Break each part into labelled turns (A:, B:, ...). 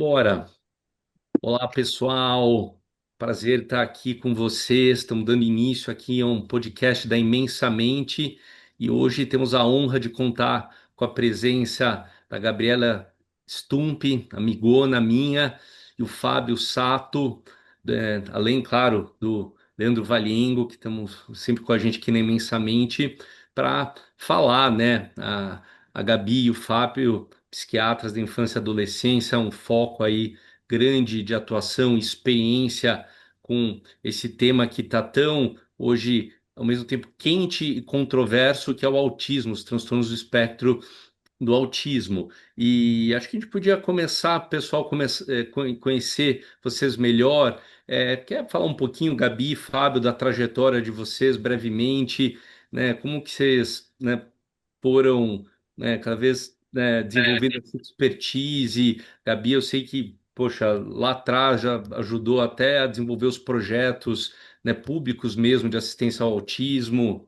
A: Vambora. Olá, pessoal. Prazer estar aqui com vocês. Estamos dando início aqui a um podcast da Imensamente e hoje temos a honra de contar com a presença da Gabriela Stump, amigona minha, e o Fábio Sato, além, claro, do Leandro Valiengo, que estamos sempre com a gente aqui na Imensamente, para falar, né? A Gabi e o Fábio, psiquiatras da infância e adolescência, um foco aí grande de atuação, experiência com esse tema que está tão hoje, ao mesmo tempo, quente e controverso, que é o autismo, os transtornos do espectro do autismo. E acho que a gente podia começar, pessoal, conhecer vocês melhor. Quer falar um pouquinho, Gabi, Fábio, da trajetória de vocês brevemente, né? Como que vocês, né, foram, né, cada vez, né, desenvolvendo essa expertise. Gabi, eu sei que, poxa, lá atrás já ajudou até a desenvolver os projetos, né, públicos mesmo de assistência ao autismo.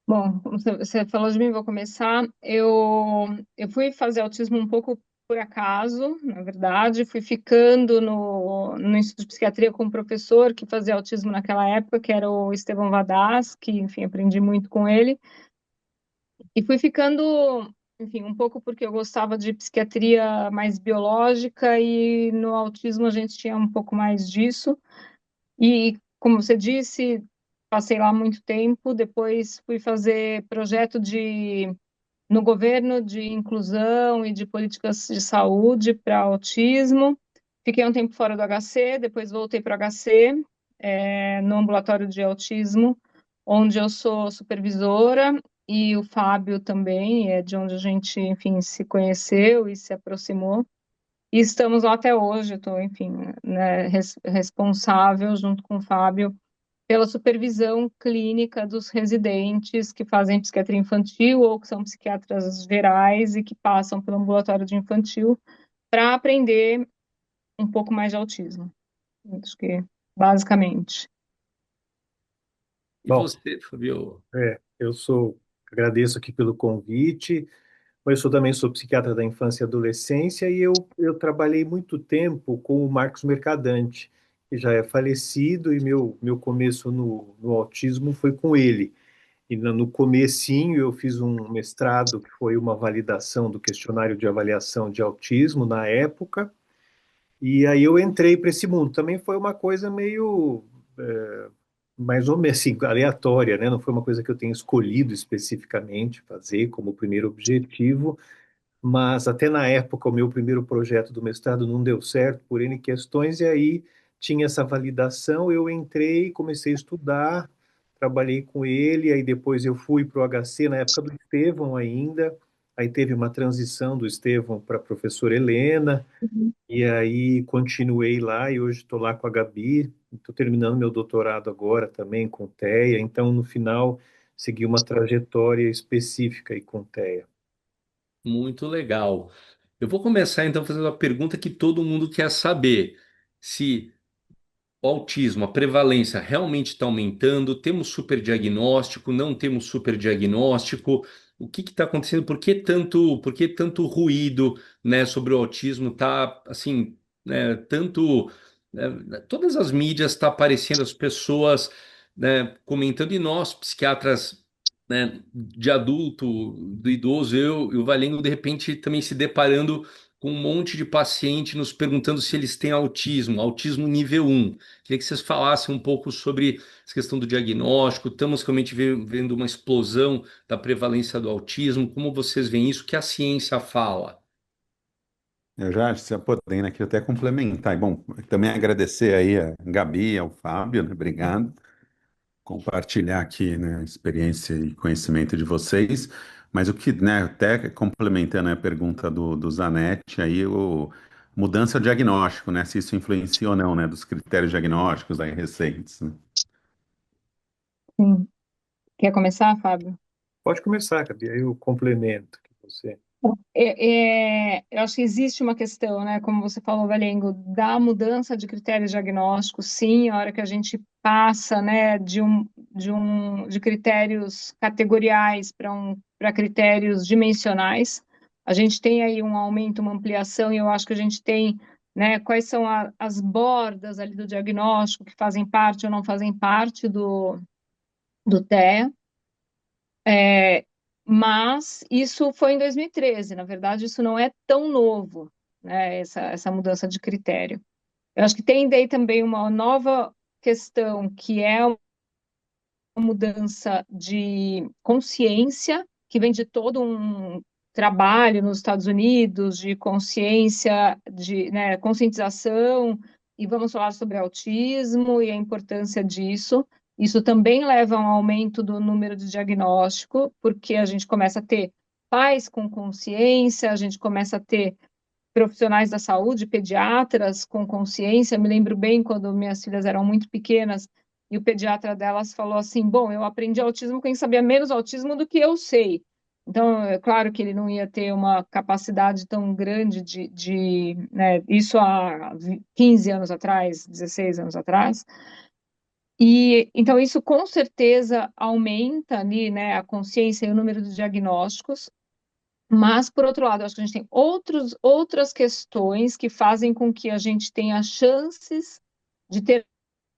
B: Bom, como você falou de mim, vou começar. Eu fui fazer autismo um pouco por acaso, na verdade. Fui ficando no Instituto de Psiquiatria com um professor que fazia autismo naquela época, que era o Estevão Vadaz, que, enfim, aprendi muito com ele. E fui ficando, enfim, um pouco porque eu gostava de psiquiatria mais biológica e no autismo a gente tinha um pouco mais disso. E, como você disse, passei lá muito tempo. Depois fui fazer projeto no governo de inclusão e de políticas de saúde para autismo. Fiquei um tempo fora do HC, depois voltei para o HC, no ambulatório de autismo, onde eu sou supervisora, e o Fábio também, é de onde a gente, enfim, se conheceu e se aproximou. E estamos lá até hoje, estou, enfim, né, responsável, junto com o Fábio, pela supervisão clínica dos residentes que fazem psiquiatria infantil ou que são psiquiatras gerais e que passam pelo ambulatório de infantil para aprender um pouco mais de autismo. Acho que, basicamente.
A: E
C: Bom,
A: você, Fabio?
C: agradeço aqui pelo convite. Mas eu também sou psiquiatra da infância e adolescência e eu trabalhei muito tempo com o Marcos Mercadante, que já é falecido, e meu começo no autismo foi com ele. E no comecinho eu fiz um mestrado que foi uma validação do questionário de avaliação de autismo na época, e aí eu entrei para esse mundo. Também foi uma coisa meio mais ou menos assim, aleatória, né? Não foi uma coisa que eu tenha escolhido especificamente fazer como primeiro objetivo, mas até na época o meu primeiro projeto do mestrado não deu certo por N questões, e aí tinha essa validação, eu entrei, comecei a estudar, trabalhei com ele, aí depois eu fui para o HC, na época do Estevão ainda, aí teve uma transição do Estevão para a professora Helena,
B: Uhum.
C: e aí continuei lá, e hoje estou lá com a Gabi, estou terminando meu doutorado agora também com TEA, então no final segui uma trajetória específica aí com TEA.
A: Muito legal. Eu vou começar então fazendo uma pergunta que todo mundo quer saber. Se o autismo, a prevalência realmente está aumentando? Temos superdiagnóstico? Não temos superdiagnóstico? O que está acontecendo? Por que tanto ruído, né, sobre o autismo? Tá assim, né, tanto, todas as mídias está aparecendo as pessoas, né, comentando e nós, psiquiatras, né, de adulto, do idoso, eu e o Valengo, de repente também se deparando com um monte de paciente nos perguntando se eles têm autismo, autismo nível um. Queria que vocês falassem um pouco sobre essa questão do diagnóstico. Estamos realmente vendo uma explosão da prevalência do autismo. Como vocês veem isso? O que a ciência fala?
D: Eu já, se eu podendo aqui até complementar. E, bom, também agradecer aí a Gabi, ao Fábio, né? Obrigado. Compartilhar aqui, né, a experiência e conhecimento de vocês. Mas o que, né, até complementando a pergunta do Zanetti, aí, mudança de diagnóstico, né? Se isso influencia ou não, né? Dos critérios diagnósticos aí recentes, né?
B: Sim. Quer começar, Fábio?
C: Pode começar, Gabi, aí eu complemento que você.
B: Eu acho que existe uma questão, né, como você falou, Valengo, da mudança de critérios diagnósticos, sim, a hora que a gente passa, né, de critérios categoriais para critérios dimensionais, A gente tem aí um aumento, uma ampliação, e eu acho que a gente tem, né, quais são as bordas ali do diagnóstico que fazem parte ou não fazem parte do TEA. Mas isso foi em 2013, na verdade, isso não é tão novo, né, essa mudança de critério. Eu acho que tem daí também uma nova questão, que é uma mudança de consciência, que vem de todo um trabalho nos Estados Unidos de consciência, de, né, conscientização, e vamos falar sobre autismo e a importância disso. Isso também leva a um aumento do número de diagnóstico, porque a gente começa a ter pais com consciência, a gente começa a ter profissionais da saúde, pediatras com consciência. Me lembro bem quando minhas filhas eram muito pequenas e o pediatra delas falou assim: Bom, eu aprendi autismo com quem sabia menos autismo do que eu sei. Então, é claro que ele não ia ter uma capacidade tão grande né, isso há 15 anos atrás, 16 anos atrás. E então isso com certeza aumenta ali, né, a consciência e o número de diagnósticos. Mas, por outro lado, eu acho que a gente tem outras questões que fazem com que a gente tenha chances de ter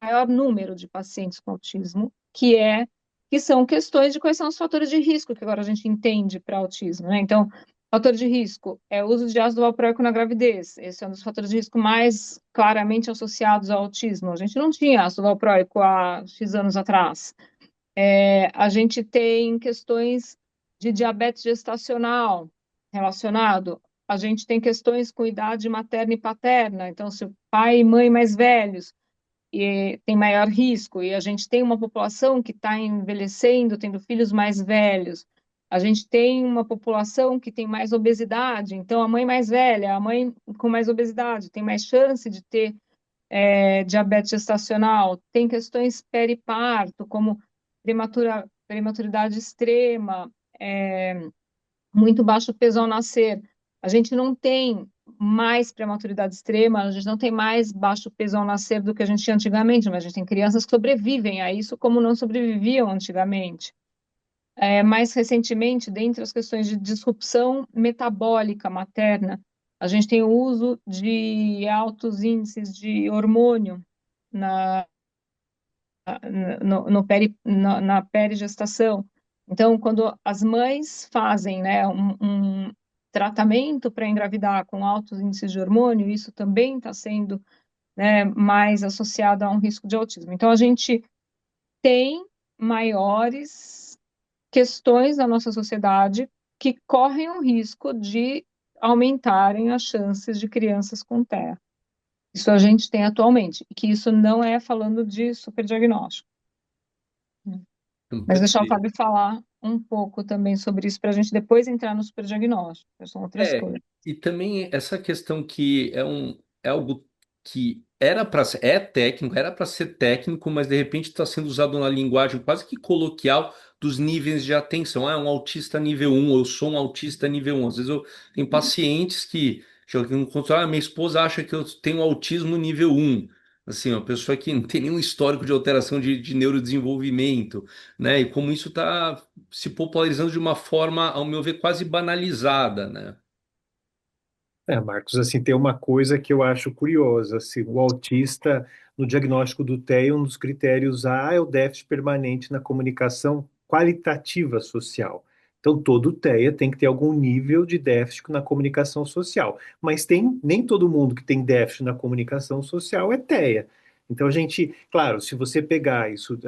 B: maior número de pacientes com autismo, que são questões de quais são os fatores de risco que agora a gente entende para autismo, né? Então, fator de risco é o uso de ácido valproico na gravidez. Esse é um dos fatores de risco mais claramente associados ao autismo. A gente não tinha ácido valproico há X anos atrás. A gente tem questões de diabetes gestacional relacionado. A gente tem questões com idade materna e paterna. Então, se o pai e mãe mais velhos tem maior risco, e a gente tem uma população que está envelhecendo, tendo filhos mais velhos. A gente tem uma população que tem mais obesidade. Então, a mãe mais velha, a mãe com mais obesidade, tem mais chance de ter diabetes gestacional. Tem questões periparto, como prematuridade extrema, muito baixo peso ao nascer. A gente não tem mais prematuridade extrema, a gente não tem mais baixo peso ao nascer do que a gente tinha antigamente, mas a gente tem crianças que sobrevivem a isso como não sobreviviam antigamente. Mais recentemente, dentre as questões de disrupção metabólica materna, a gente tem o uso de altos índices de hormônio na, na perigestação. Então, quando as mães fazem, né, um tratamento para engravidar com altos índices de hormônio, isso também está sendo, né, mais associado a um risco de autismo. Então, a gente tem maiores questões na nossa sociedade que correm o risco de aumentarem as chances de crianças com TEA. Isso a gente tem atualmente, e que isso não é falando de superdiagnóstico. Mas deixar o
A: Perfeito.
B: Fábio falar um pouco também sobre isso para a gente depois entrar no superdiagnóstico, que são outras
A: É,
B: coisas.
A: e também essa questão que é algo que era para ser, é técnico, era para ser técnico, mas de repente está sendo usado na linguagem quase que coloquial dos níveis de atenção. Ah, é um autista nível um, eu sou um autista nível um. Às vezes eu tenho pacientes que chegam aqui no consultório, minha esposa acha que eu tenho autismo nível um. Assim, uma pessoa que não tem nenhum histórico de alteração de neurodesenvolvimento, né? E como isso está se popularizando de uma forma, ao meu ver, quase banalizada, né?
C: Marcos, assim, tem uma coisa que eu acho curiosa, assim, o autista, no diagnóstico do TEA, um dos critérios A é o déficit permanente na comunicação qualitativa social. Então, todo TEA tem que ter algum nível de déficit na comunicação social, mas nem todo mundo que tem déficit na comunicação social é TEA. Então, a gente, claro, se você pegar isso,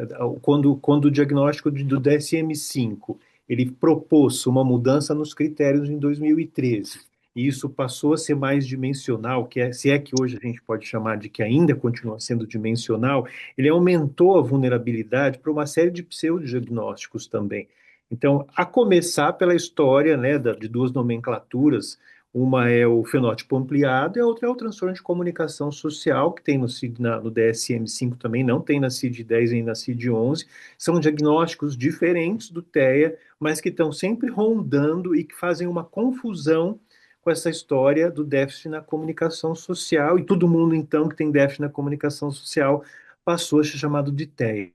C: quando o diagnóstico do DSM-5, ele propôs uma mudança nos critérios em 2013, e isso passou a ser mais dimensional, se é que hoje a gente pode chamar de que ainda continua sendo dimensional, ele aumentou a vulnerabilidade para uma série de pseudodiagnósticos também. Então, a começar pela história, né, de duas nomenclaturas, uma é o fenótipo ampliado e a outra é o transtorno de comunicação social, que tem no DSM-5 também, não tem na CID-10 nem na CID-11. São diagnósticos diferentes do TEA, mas que estão sempre rondando e que fazem uma confusão com essa história do déficit na comunicação social, e todo mundo, então, que tem déficit na comunicação social passou a ser chamado de TEA.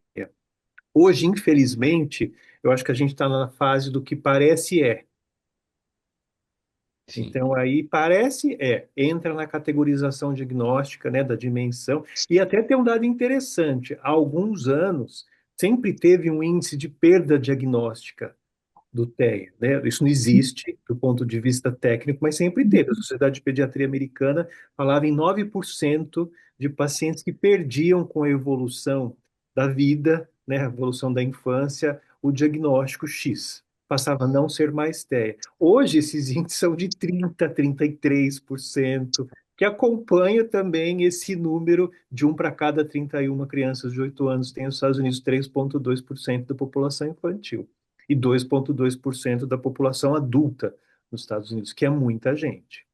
C: Hoje, infelizmente, eu acho que a gente está na fase do que parece é.
A: sim.
C: Então, aí parece, entra na categorização diagnóstica, né, da dimensão, e até tem um dado interessante, há alguns anos sempre teve um índice de perda diagnóstica do TEA, né? Isso não existe do ponto de vista técnico, mas sempre teve. A Sociedade de Pediatria Americana falava em 9% de pacientes que perdiam com a evolução da vida, né, a evolução da infância, o diagnóstico X. Passava a não ser mais TEA. Hoje, esses índices são de 30%, 33%, que acompanha também esse número de um para cada 31 crianças de 8 anos tem nos Estados Unidos 3,2% da população infantil e 2,2% da população adulta nos Estados Unidos, que é muita gente.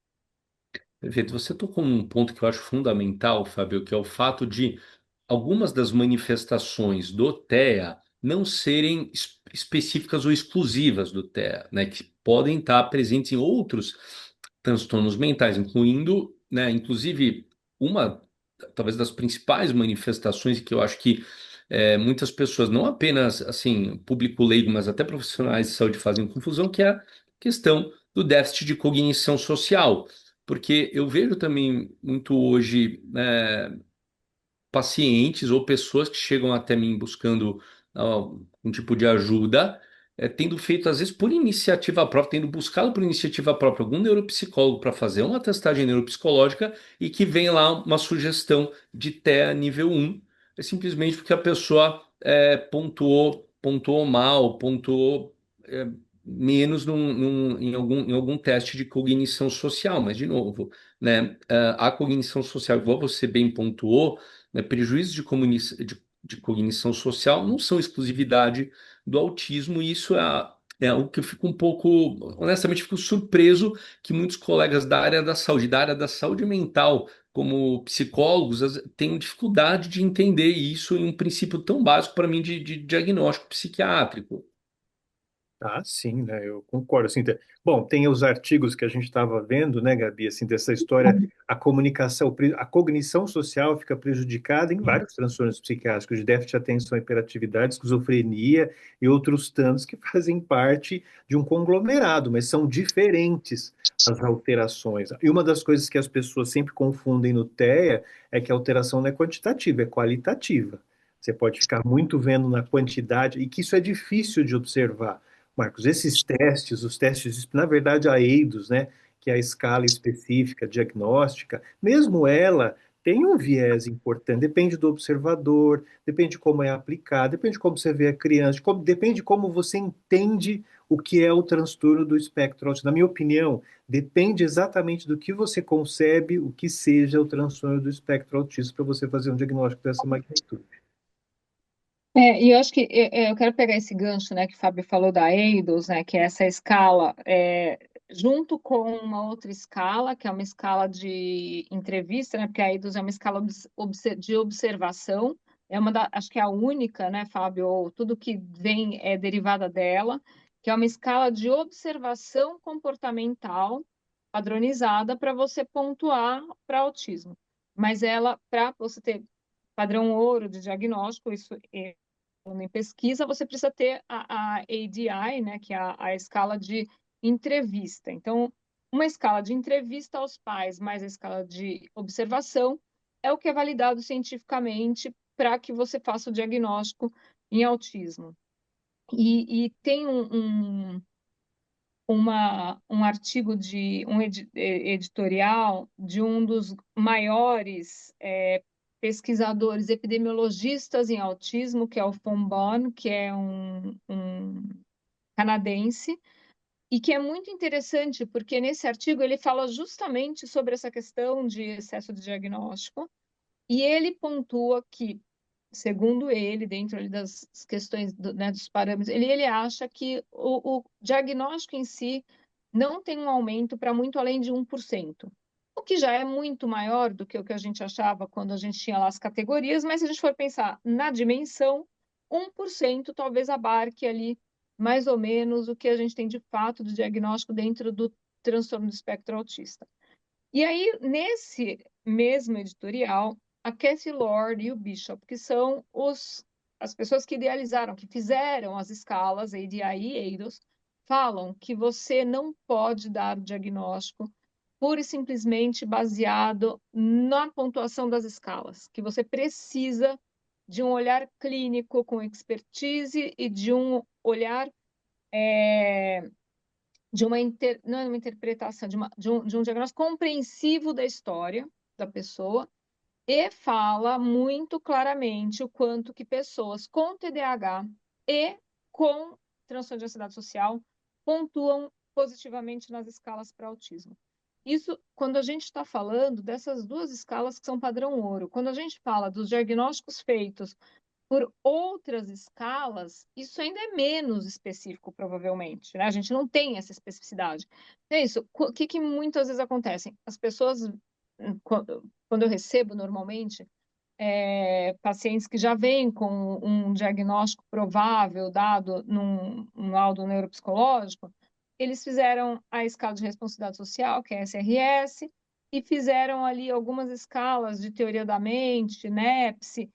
A: Perfeito. Você tocou num ponto que eu acho fundamental, Fábio, que é o fato de algumas das manifestações do TEA não serem específicas ou exclusivas do TEA, né, que podem estar presentes em outros transtornos mentais, incluindo, né, inclusive uma, talvez das principais manifestações que eu acho que muitas pessoas, não apenas assim, público leigo, mas até profissionais de saúde fazem confusão, que é a questão do déficit de cognição social. Porque eu vejo também muito hoje pacientes ou pessoas que chegam até mim buscando um tipo de ajuda, tendo feito, às vezes, por iniciativa própria, tendo buscado por iniciativa própria algum neuropsicólogo para fazer uma testagem neuropsicológica e que vem lá uma sugestão de TEA nível 1, simplesmente porque a pessoa pontuou mal, pontuou menos em algum teste de cognição social. Mas, de novo, né, a cognição social, igual você bem pontuou, né, prejuízos de cognição social não são exclusividade do autismo, e isso é algo que eu fico um pouco, honestamente, fico surpreso que muitos colegas da área da saúde mental, como psicólogos, tenham dificuldade de entender isso em um princípio tão básico para mim de diagnóstico psiquiátrico.
C: Ah, sim, né? Eu concordo. Assim, bom, tem os artigos que a gente estava vendo, né, Gabi, assim, dessa história, a comunicação, a cognição social fica prejudicada em vários transtornos psiquiátricos, de déficit de atenção e hiperatividade, esquizofrenia e outros tantos que fazem parte de um conglomerado, mas são diferentes as alterações. E uma das coisas que as pessoas sempre confundem no TEA é que a alteração não é quantitativa, é qualitativa. Você pode ficar muito vendo na quantidade e que isso é difícil de observar. Marcos, esses testes, os testes, na verdade, a EIDOS, né, que é a escala específica diagnóstica, mesmo ela tem um viés importante, depende do observador, depende de como é aplicado, depende de como você vê a criança, depende de como você entende o que é o transtorno do espectro autista. Na minha opinião, depende exatamente do que você concebe o que seja o transtorno do espectro autista para você fazer um diagnóstico dessa magnitude.
B: E eu acho que eu quero pegar esse gancho, né, que o Fábio falou da EIDOS, né, que é essa escala, junto com uma outra escala, que é uma escala de entrevista, né, porque a EIDOS é uma escala de observação, acho que é a única, né, Fábio, ou tudo que vem é derivada dela, que é uma escala de observação comportamental padronizada para você pontuar para autismo. Mas ela, para você ter padrão ouro de diagnóstico, isso em pesquisa, você precisa ter a ADI, né, que é a escala de entrevista. Então, uma escala de entrevista aos pais mais a escala de observação é o que é validado cientificamente para que você faça o diagnóstico em autismo. E tem um artigo de editorial de um dos maiores pesquisadores epidemiologistas em autismo, que é o Fonbon, que é um canadense, e que é muito interessante, porque nesse artigo ele fala justamente sobre essa questão de excesso de diagnóstico, e ele pontua que, segundo ele, dentro ali das questões né, dos parâmetros, ele acha que o diagnóstico em si não tem um aumento para muito além de 1%, o que já é muito maior do que o que a gente achava quando a gente tinha lá as categorias, mas se a gente for pensar na dimensão, 1% talvez abarque ali mais ou menos o que a gente tem de fato de diagnóstico dentro do transtorno do espectro autista. E aí, nesse mesmo editorial, a Kathy Lord e o Bishop, que são as pessoas que idealizaram, que fizeram as escalas ADI e EIDOS, falam que você não pode dar o diagnóstico pura e simplesmente baseado na pontuação das escalas, que você precisa de um olhar clínico com expertise e de um olhar não é uma interpretação, de um diagnóstico compreensivo da história da pessoa e fala muito claramente o quanto que pessoas com TDAH e com transtorno de ansiedade social pontuam positivamente nas escalas para autismo. Isso quando a gente está falando dessas duas escalas que são padrão ouro. Quando a gente fala dos diagnósticos feitos por outras escalas, isso ainda é menos específico, provavelmente, né? A gente não tem essa especificidade. É isso. O que muitas vezes acontece? As pessoas, quando eu recebo normalmente, pacientes que já vêm com um diagnóstico provável dado num laudo neuropsicológico, eles fizeram a escala de responsabilidade social, que é a SRS, e fizeram ali algumas escalas de teoria da mente, NEPSI,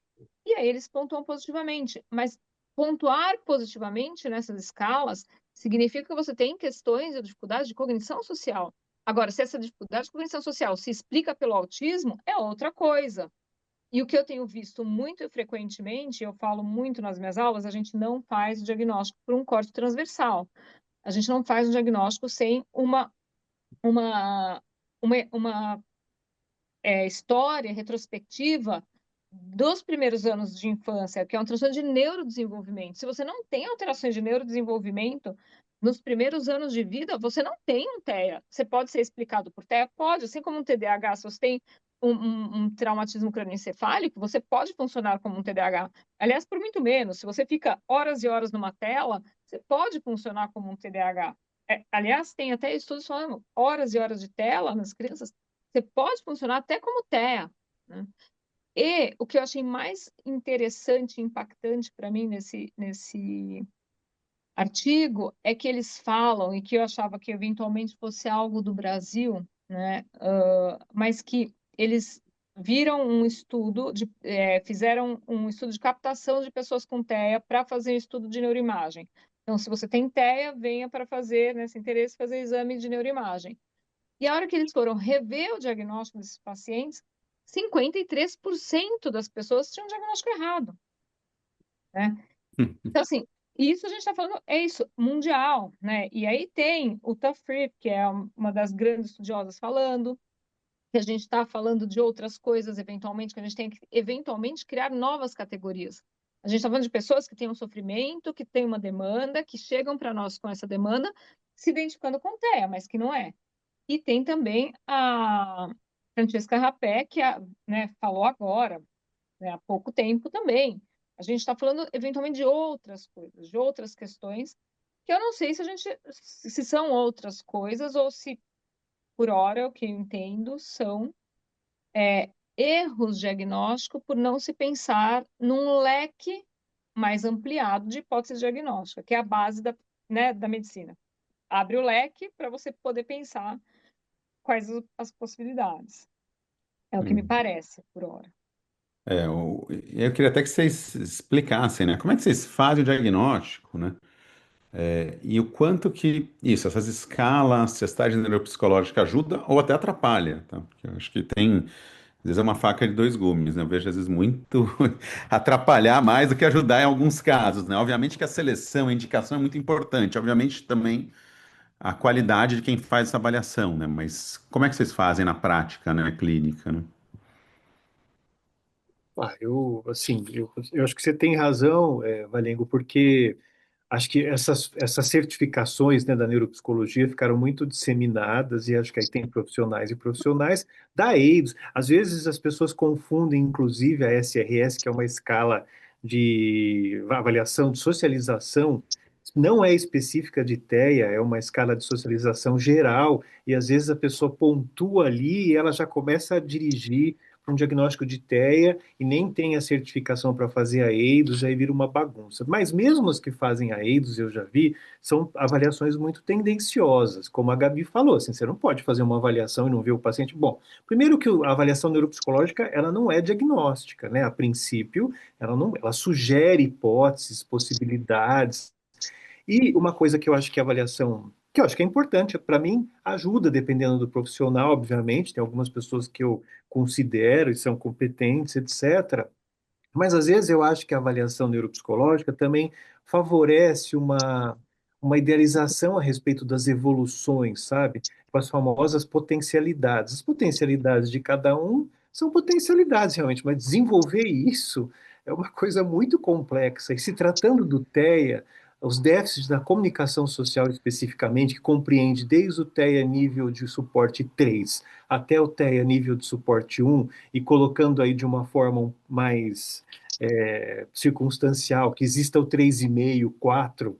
B: e aí eles pontuam positivamente. Mas pontuar positivamente nessas escalas significa que você tem questões ou dificuldades de cognição social. Agora, se essa dificuldade de cognição social se explica pelo autismo, é outra coisa. E o que eu tenho visto muito frequentemente, eu falo muito nas minhas aulas, a gente não faz o diagnóstico por um corte transversal. A gente não faz um diagnóstico sem uma, uma história retrospectiva dos primeiros anos de infância, que é um transtorno de neurodesenvolvimento. Se você não tem alterações de neurodesenvolvimento nos primeiros anos de vida, você não tem um TEA. Você pode ser explicado por TEA? Pode, assim como um TDAH, se você tem um traumatismo crânioencefálico, você pode funcionar como um TDAH. Aliás, por muito menos, se você fica horas e horas numa tela, você pode funcionar como um TDAH. Aliás, tem até estudos falando horas e horas de tela nas crianças, você pode funcionar até como TEA, né? E o que eu achei mais interessante e impactante para mim nesse artigo é que eles falam, e que eu achava que eventualmente fosse algo do Brasil, né? Mas que eles viram um estudo, fizeram um estudo de captação de pessoas com TEA para fazer um estudo de neuroimagem. Então, se você tem TEA, venha para fazer, nesse interesse, fazer exame de neuroimagem. E a hora que eles foram rever o diagnóstico desses pacientes, 53% das pessoas tinham um diagnóstico errado, né? Então, assim, isso a gente está falando, é isso, mundial, né? E aí tem o Tafrip, que é uma das grandes estudiosas falando, que a gente está falando de outras coisas, eventualmente, que a gente tem que, eventualmente, criar novas categorias. A gente está falando de pessoas que têm um sofrimento, que têm uma demanda, que chegam para nós com essa demanda, se identificando com TEA, mas que não é. E tem também a Francesca Rapé, que né, falou agora, né, há pouco tempo também. A gente está falando, eventualmente, de outras coisas, de outras questões, que eu não sei se são outras coisas ou se, por hora, o que eu entendo são erros diagnósticos por não se pensar num leque mais ampliado de hipótese diagnóstica, que é a base né, da medicina. Abre o leque para você poder pensar quais as possibilidades. É o que me
D: Hum.
B: parece, por hora.
D: Eu queria até que vocês explicassem, né? Como é que vocês fazem o diagnóstico, né? E o quanto que isso, essas escalas, testagem neuropsicológica ajuda ou até atrapalha, tá? Porque eu acho que tem, às vezes é uma faca de dois gumes, né? Eu vejo às vezes muito atrapalhar mais do que ajudar em alguns casos, né? Obviamente que a seleção, a indicação é muito importante, obviamente também a qualidade de quem faz essa avaliação, né? Mas como é que vocês fazem na prática, né, clínica, né?
C: Eu acho que você tem razão, Valengo, porque acho que essas certificações, né, da neuropsicologia ficaram muito disseminadas e acho que aí tem profissionais e profissionais da AIDS. Às vezes as pessoas confundem, inclusive, a SRS, que é uma escala de avaliação de socialização, não é específica de TEA, é uma escala de socialização geral, e às vezes a pessoa pontua ali e ela já começa a dirigir para um diagnóstico de TEA e nem tem a certificação para fazer a EIDOS, aí vira uma bagunça. Mas mesmo as que fazem a EIDOS, eu já vi, são avaliações muito tendenciosas, como a Gabi falou, assim, você não pode fazer uma avaliação e não ver o paciente. Bom, primeiro que a avaliação neuropsicológica, ela não é diagnóstica, né? A princípio, ela sugere hipóteses, possibilidades, E uma coisa que eu acho que a avaliação, que eu acho que é importante, para mim, ajuda, dependendo do profissional, obviamente, tem algumas pessoas que eu considero e são competentes, etc. Mas às vezes eu acho que a avaliação neuropsicológica também favorece uma idealização a respeito das evoluções, sabe? Com as famosas potencialidades. As potencialidades de cada um são potencialidades realmente, mas desenvolver isso é uma coisa muito complexa. E se tratando do TEA, os déficits da comunicação social especificamente, que compreende desde o TEA nível de suporte 3 até o TEA nível de suporte 1, e colocando aí de uma forma mais circunstancial, que exista o 3,5, 4,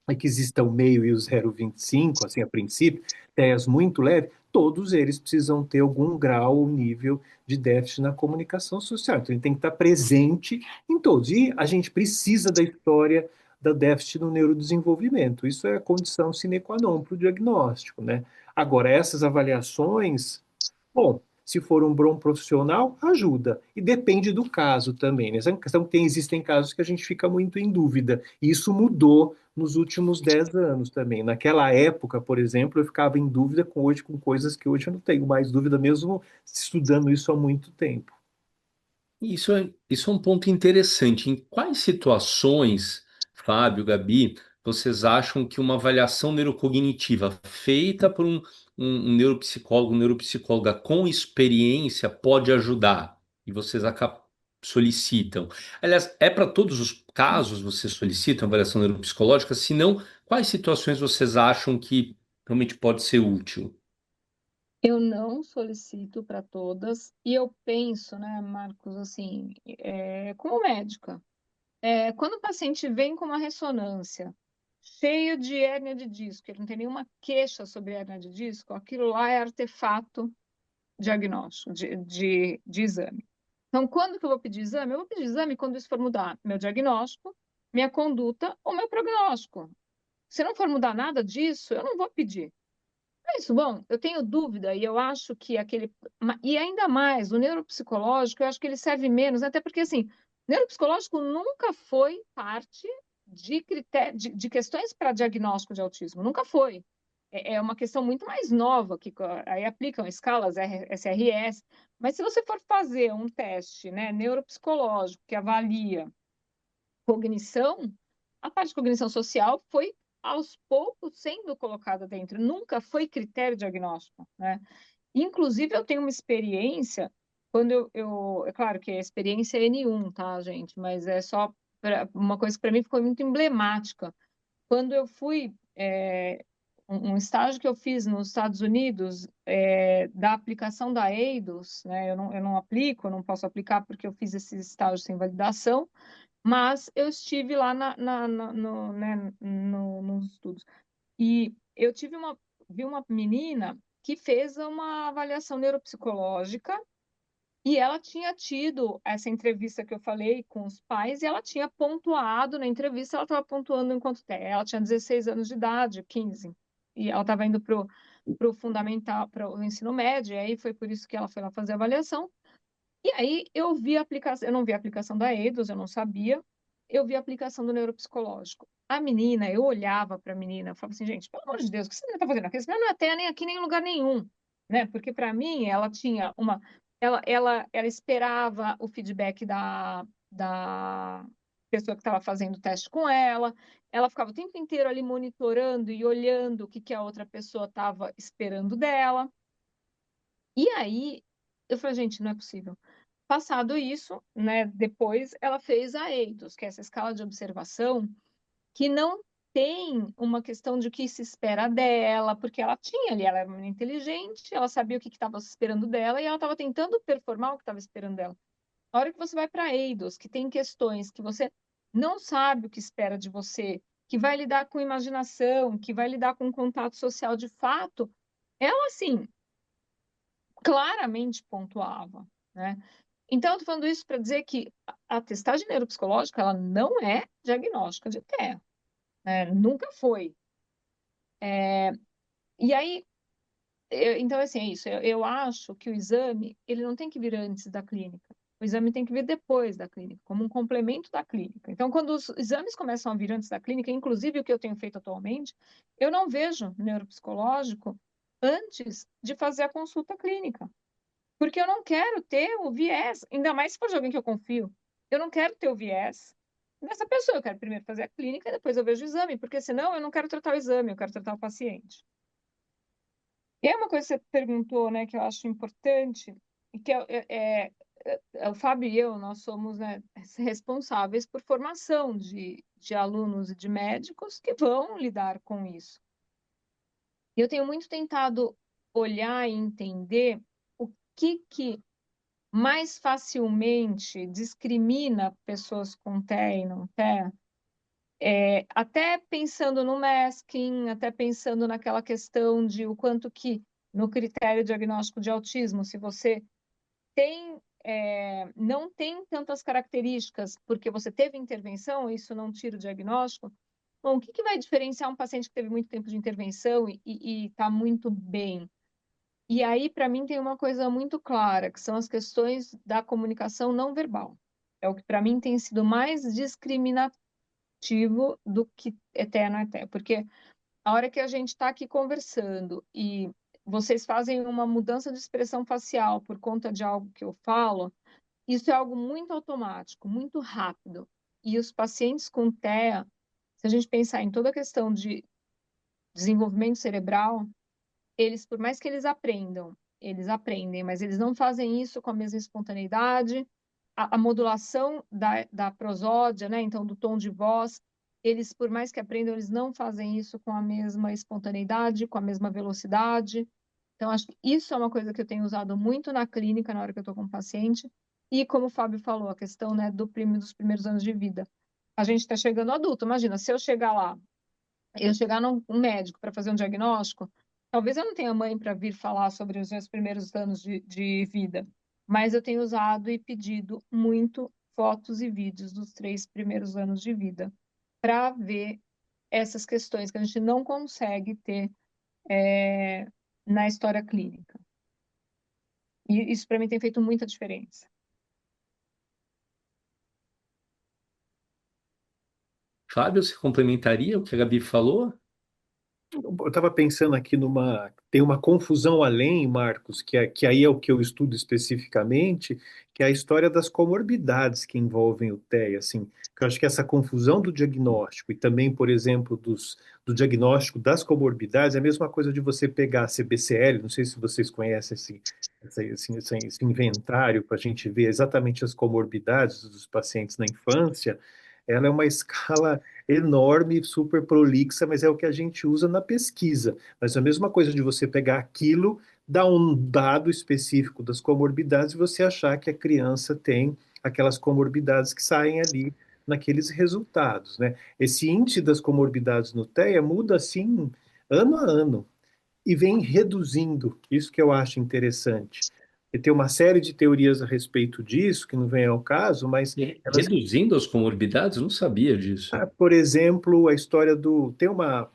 C: e que exista o meio e o 0,25, assim, a princípio, TEAs muito leves, todos eles precisam ter algum grau ou nível de déficit na comunicação social. Então, ele tem que estar presente em todos. E a gente precisa da história da déficit no neurodesenvolvimento. Isso é a condição sine qua non para o diagnóstico, né? Agora, essas avaliações, bom, se for um bom profissional, ajuda. E depende do caso também, né? Essa questão que existem casos que a gente fica muito em dúvida. E isso mudou nos últimos 10 anos também. Naquela época, por exemplo, eu ficava em dúvida com coisas que hoje eu não tenho mais dúvida, mesmo estudando isso há muito tempo.
A: Isso é um ponto interessante. Em quais situações, Fábio, Gabi, vocês acham que uma avaliação neurocognitiva feita por um neuropsicólogo, neuropsicóloga com experiência pode ajudar? E vocês solicitam. Aliás, é para todos os casos vocês solicitam avaliação neuropsicológica? Se não, quais situações vocês acham que realmente pode ser útil?
B: Eu não solicito para todas, e eu penso, né, Marcos, assim, como médica, quando o paciente vem com uma ressonância cheio de hérnia de disco, ele não tem nenhuma queixa sobre hérnia de disco, aquilo lá é artefato diagnóstico, de exame. Então, quando que eu vou pedir exame? Eu vou pedir exame quando isso for mudar meu diagnóstico, minha conduta ou meu prognóstico. Se não for mudar nada disso, eu não vou pedir. É isso, bom, eu tenho dúvida e eu acho que e ainda mais, o neuropsicológico, eu acho que ele serve menos, até porque, assim, neuropsicológico nunca foi parte de questões para diagnóstico de autismo, nunca foi. É uma questão muito mais nova, que aí aplicam escalas SRS, mas se você for fazer um teste, né, neuropsicológico que avalia cognição, a parte de cognição social foi aos poucos sendo colocada dentro, nunca foi critério diagnóstico, né? Inclusive, eu tenho uma experiência, quando é claro que a experiência é N1, tá, gente? Mas é só uma coisa que para mim ficou muito emblemática. Quando eu fui, um estágio que eu fiz nos Estados Unidos, da aplicação da EIDOS, né? Eu não aplico, eu não posso aplicar porque eu fiz esse estágio sem validação, mas eu estive lá né, nos estudos. E eu vi uma menina que fez uma avaliação neuropsicológica e ela tinha tido essa entrevista que eu falei com os pais e ela tinha pontuado na entrevista, ela estava pontuando enquanto ela tinha 16 anos de idade, 15, e ela estava indo para o fundamental, para o ensino médio, e aí foi por isso que ela foi lá fazer a avaliação. E aí eu vi a aplicação, eu não vi a aplicação da EIDOS, eu não sabia, eu vi a aplicação do neuropsicológico. A menina, eu olhava para a menina, eu falava assim, gente, pelo amor de Deus, o que essa menina está fazendo aqui? Essa menina não é até nem aqui nem em lugar nenhum, né? Porque para mim ela tinha ela esperava o feedback da pessoa que estava fazendo o teste com ela ficava o tempo inteiro ali monitorando e olhando o que que a outra pessoa estava esperando dela. E aí eu falei, gente, não é possível. Passado isso, né, depois ela fez a EIDOS, que é essa escala de observação, que não tem uma questão de o que se espera dela, porque ela tinha ali, ela era muito inteligente, ela sabia o que estava se esperando dela e ela estava tentando performar o que estava esperando dela. A hora que você vai para a EIDOS, que tem questões que você não sabe o que espera de você, que vai lidar com imaginação, que vai lidar com contato social de fato, ela, assim, claramente pontuava, né? Então, eu estou falando isso para dizer que a testagem neuropsicológica ela não é diagnóstica de TEA, né? Nunca foi. E aí, então, assim, é isso. Eu acho que o exame ele não tem que vir antes da clínica. O exame tem que vir depois da clínica, como um complemento da clínica. Então, quando os exames começam a vir antes da clínica, inclusive o que eu tenho feito atualmente, eu não vejo neuropsicológico antes de fazer a consulta clínica, porque eu não quero ter o viés, ainda mais se for de alguém que eu confio. Eu não quero ter o viés nessa pessoa. Eu quero primeiro fazer a clínica e depois eu vejo o exame, porque senão eu não quero tratar o exame, eu quero tratar o paciente. E é uma coisa que você perguntou, né, que eu acho importante, e que o Fábio e eu, nós somos, né, responsáveis por formação de alunos e de médicos que vão lidar com isso. E eu tenho muito tentado olhar e entender o que mais facilmente discrimina pessoas com TEA e não TEA, até pensando no masking, até pensando naquela questão de o quanto que no critério diagnóstico de autismo, se você não tem tantas características porque você teve intervenção, isso não tira o diagnóstico. Bom, o que vai diferenciar um paciente que teve muito tempo de intervenção e está muito bem? E aí, para mim, tem uma coisa muito clara, que são as questões da comunicação não verbal. É o que, para mim, tem sido mais discriminativo do que eterno até. Porque a hora que a gente está aqui conversando e vocês fazem uma mudança de expressão facial por conta de algo que eu falo, isso é algo muito automático, muito rápido. E os pacientes com TEA, se a gente pensar em toda a questão de desenvolvimento cerebral, eles, por mais que eles aprendam, eles aprendem, mas eles não fazem isso com a mesma espontaneidade. A modulação da prosódia, né? Então, do tom de voz, eles, por mais que aprendam, eles não fazem isso com a mesma espontaneidade, com a mesma velocidade. Então, acho que isso é uma coisa que eu tenho usado muito na clínica, na hora que eu estou com o paciente. E, como o Fábio falou, a questão, né, dos primeiros anos de vida. A gente está chegando adulto. Imagina, se eu chegar lá, eu chegar num médico para fazer um diagnóstico, talvez eu não tenha mãe para vir falar sobre os meus primeiros anos de vida, mas eu tenho usado e pedido muito fotos e vídeos dos 3 primeiros anos de vida para ver essas questões que a gente não consegue ter na história clínica. E isso para mim tem feito muita diferença.
A: Fábio, você complementaria o que a Gabi falou?
C: Eu estava pensando aqui tem uma confusão além, Marcos, que aí é o que eu estudo especificamente, que é a história das comorbidades que envolvem o TEA, assim, que eu acho que essa confusão do diagnóstico e também, por exemplo, do diagnóstico das comorbidades é a mesma coisa de você pegar a CBCL, não sei se vocês conhecem esse inventário para a gente ver exatamente as comorbidades dos pacientes na infância. Ela é uma escala enorme, super prolixa, mas é o que a gente usa na pesquisa. Mas é a mesma coisa de você pegar aquilo, dar um dado específico das comorbidades e você achar que a criança tem aquelas comorbidades que saem ali naqueles resultados, né? Esse índice das comorbidades no TEA muda assim ano a ano e vem reduzindo. Isso que eu acho interessante. E tem uma série de teorias a respeito disso, que não vem ao caso, mas elas
A: Reduzindo as comorbidades? Eu não sabia disso.
C: por exemplo, a história do. Tem uma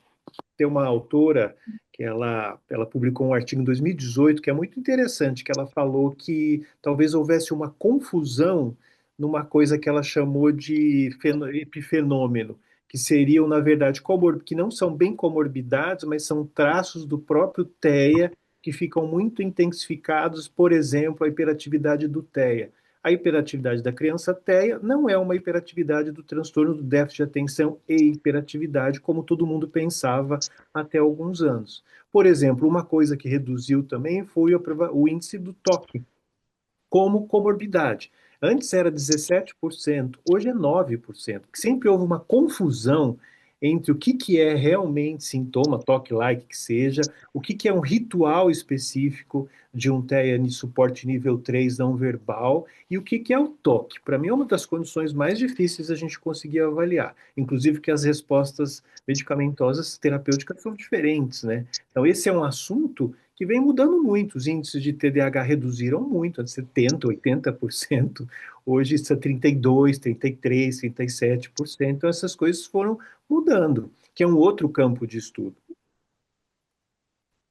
C: autora que ela publicou um artigo em 2018 que é muito interessante, que ela falou que talvez houvesse uma confusão numa coisa que ela chamou de epifenômeno, que seriam, na verdade, que não são bem comorbidades, mas são traços do próprio TEA que ficam muito intensificados, por exemplo, a hiperatividade do TEA. A hiperatividade da criança TEA não é uma hiperatividade do transtorno do déficit de atenção e hiperatividade, como todo mundo pensava até alguns anos. Por exemplo, uma coisa que reduziu também foi o índice do toque como comorbidade. Antes era 17%, hoje é 9%. Sempre houve uma confusão entre o que é realmente sintoma, toque-like que seja, o que é um ritual específico de um TEA de suporte nível 3 não verbal e o que é o toque. Para mim é uma das condições mais difíceis a gente conseguir avaliar, inclusive que as respostas medicamentosas terapêuticas são diferentes, né? Então esse é um assunto que vem mudando muito. Os índices de TDAH reduziram muito, de 70%, 80%. Hoje isso é 32%, 33%, 37%. Então essas coisas foram mudando, que é um outro campo de estudo.